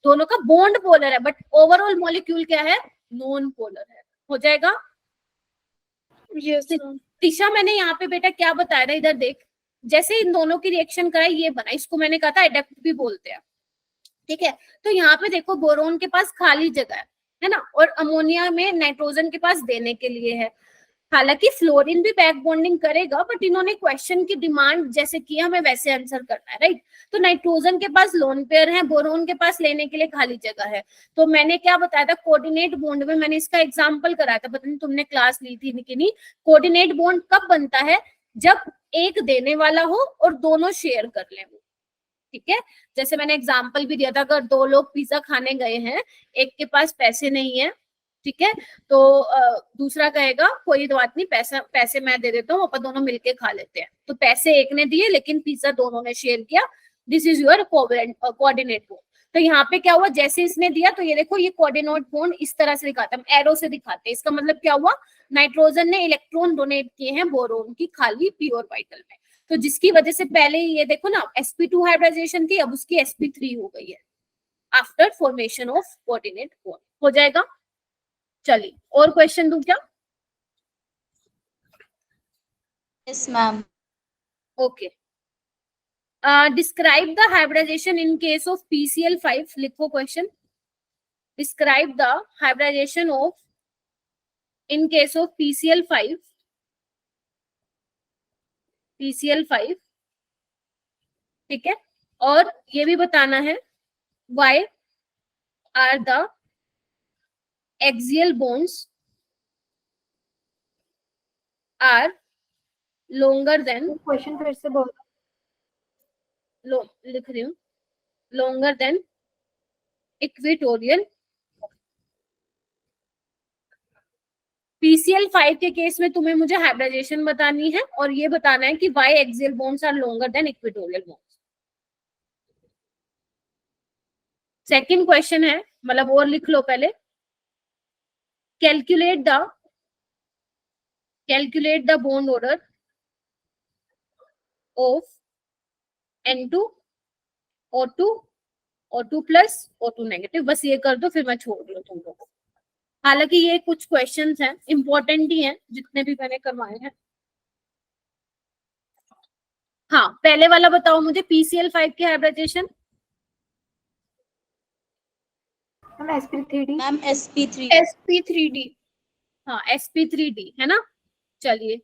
दोनों का बॉन्ड पोलर है, बट ओवरऑल मॉलिक्यूल क्या है, नॉन पोलर है। हो जाएगा। यस दिशा मैंने यहाँ पे बेटा क्या बताया था, इधर देख, जैसे इन दोनों की रिएक्शन कराई ये बना, इसको मैंने कहा था एडेप्ट भी बोलते हैं, ठीक है। तो यहाँ पे देखो बोरोन के पास खाली जगह है ना, और अमोनिया में नाइट्रोजन के पास देने के लिए है। हालांकि फ्लोरीन भी बैक बॉन्डिंग करेगा, बट इन्होंने क्वेश्चन की डिमांड जैसे की हमें वैसे आंसर करना है, राइट। तो नाइट्रोजन के पास लोन पेयर है, बोरोन के पास लेने के लिए खाली जगह है। तो मैंने क्या बताया था, कोऑर्डिनेट बॉन्ड में मैंने इसका एग्जांपल कराया था, पता नहीं तुमने क्लास ली थी कि नहीं। कोऑर्डिनेट बॉन्ड कब बनता है, जब एक देने वाला हो और दोनों शेयर कर ले, ठीक है। जैसे मैंने एग्जांपल भी दिया था, अगर दो लोग पिज्जा खाने गए हैं, एक के पास पैसे नहीं है, ठीक है, तो दूसरा कहेगा कोई बात नहीं, पैसे मैं दे देता हूँ, अपन दोनों मिलके खा लेते हैं। तो पैसे एक ने दिए लेकिन पिज्जा दोनों ने शेयर किया, this is your coordinate bond. तो यहाँ पे क्या हुआ, जैसे इसने दिया तो ये देखो, ये कोऑर्डिनेट बॉन्ड इस तरह से दिखाते हैं, एरो से दिखाते हैं। इसका मतलब क्या हुआ, नाइट्रोजन ने इलेक्ट्रॉन डोनेट किए हैं बोरोन की खाली पी ऑर्बिटल में, तो जिसकी वजह से पहले ये देखो ना sp2 हाइब्रिडाइजेशन थी, अब उसकी sp3 हो गई है after formation of coordinate bond. हो जाएगा। चलिए और क्वेश्चन दूं क्या? Yes ma'am. Okay, describe the hybridization in case of PCl5। लिखो question, describe the hybridization of in case of PCl5, ठीक है। और ये भी बताना है why are the axial bonds are longer than, question फिर से बोल। लिख रही हूँ, longer than equatorial। PCl5 के केस में तुम्हें मुझे हाइब्रिडाइजेशन बतानी है और ये बताना है कि why axial bonds are longer than equatorial bonds। Second question है, मतलब और लिख लो पहले, calculate the bond order of N2 O2 O2 plus O2 negative. बस ये कर दो, फिर मैं छोड़ रही हूँ तुम लोगों को। हालांकि ये कुछ क्वेश्चंस हैं, इंपॉर्टेंट ही हैं जितने भी मैंने करवाए हैं। हाँ, पहले वाला बताओ मुझे, PCl5 की hybridisation. Ma'am sp3d। Ma'am sp3। sp3d। हाँ sp3d है ना। चलिए,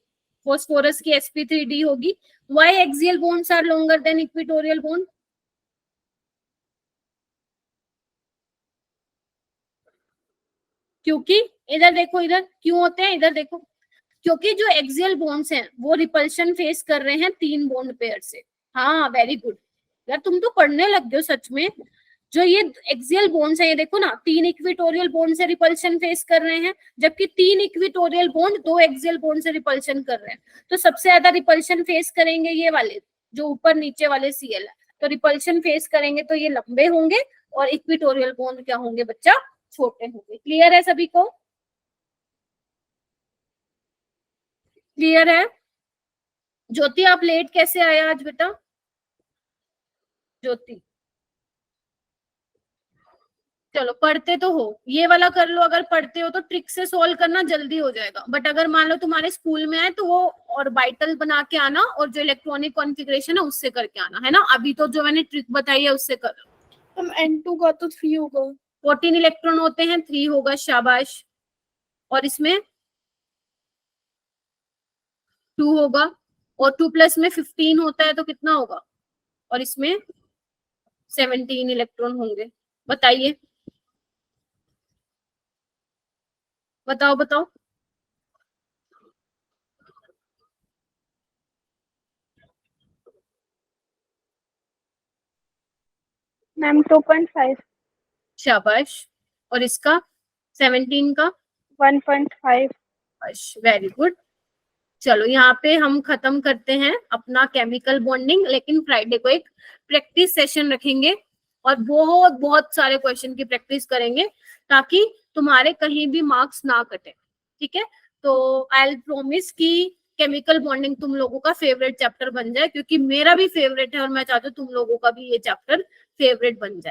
फॉस्फोरस की sp3d होगी। why axial bonds are longer than equatorial bond? क्योंकि इधर देखो, इधर क्यों होते हैं, इधर देखो, क्योंकि जो एक्सियल बॉन्ड्स हैं वो रिपल्शन फेस कर रहे हैं 3 बॉन्ड पेयर से। हाँ वेरी गुड यार, तुम तो पढ़ने लग गए हो सच में। जो ये एक्सियल बॉन्ड्स हैं, ये देखो ना, 3 इक्विटोरियल बॉन्ड से रिपल्शन फेस कर रहे हैं, जबकि 3 इक्विटोरियल बॉन्ड 2 एक्सियल बॉन्ड से रिपल्शन कर रहे हैं। तो सबसे ज्यादा रिपल्शन फेस करेंगे ये वाले, जो ऊपर नीचे वाले Cl है। तो रिपल्शन फेस करेंगे तो ये लंबे होंगे, और इक्विटोरियल बॉन्ड क्या होंगे बच्चा, छोटे होंगे। क्लियर है सभी को? क्लियर है? ज्योति आप लेट कैसे आया आज बेटा? ज्योति चलो पढ़ते तो हो, ये वाला कर लो। अगर पढ़ते हो तो ट्रिक से सॉल्व करना जल्दी हो जाएगा। बट अगर मान लो तुम्हारे स्कूल में है तो वो ऑर्बिटल बना के आना, और जो इलेक्ट्रॉनिक कॉन्फ़िगरेशन है उससे करके आना, है ना। अभी तो जो मैंने ट्रिक बताई है उससे कर लो। हम N2 का तो 3 होगा। 14 इलेक्ट्रॉन होते हैं, 3 होगा, शाबाश। और इसमें 2 होगा, और 2 प्लस में 15 होता है तो कितना होगा, और इसमें 17 इलेक्ट्रॉन होंगे। बताइए, बताओ बताओ। मैम 2.5। शाबाश। और इसका 17 का 1.5। Very good. चलो यहाँ पे हम खत्म करते हैं अपना केमिकल बॉन्डिंग, लेकिन फ्राइडे को एक प्रैक्टिस सेशन रखेंगे और बहुत बहुत सारे क्वेश्चन की प्रैक्टिस करेंगे, ताकि तुम्हारे कहीं भी मार्क्स ना कटे, ठीक है। तो आई प्रॉमिस कि केमिकल बॉन्डिंग तुम लोगों का फेवरेट चैप्टर बन जाए, क्योंकि मेरा भी फेवरेट है और मैं चाहती हूँ तुम लोगों का भी ये चैप्टर फेवरेट बन जाए।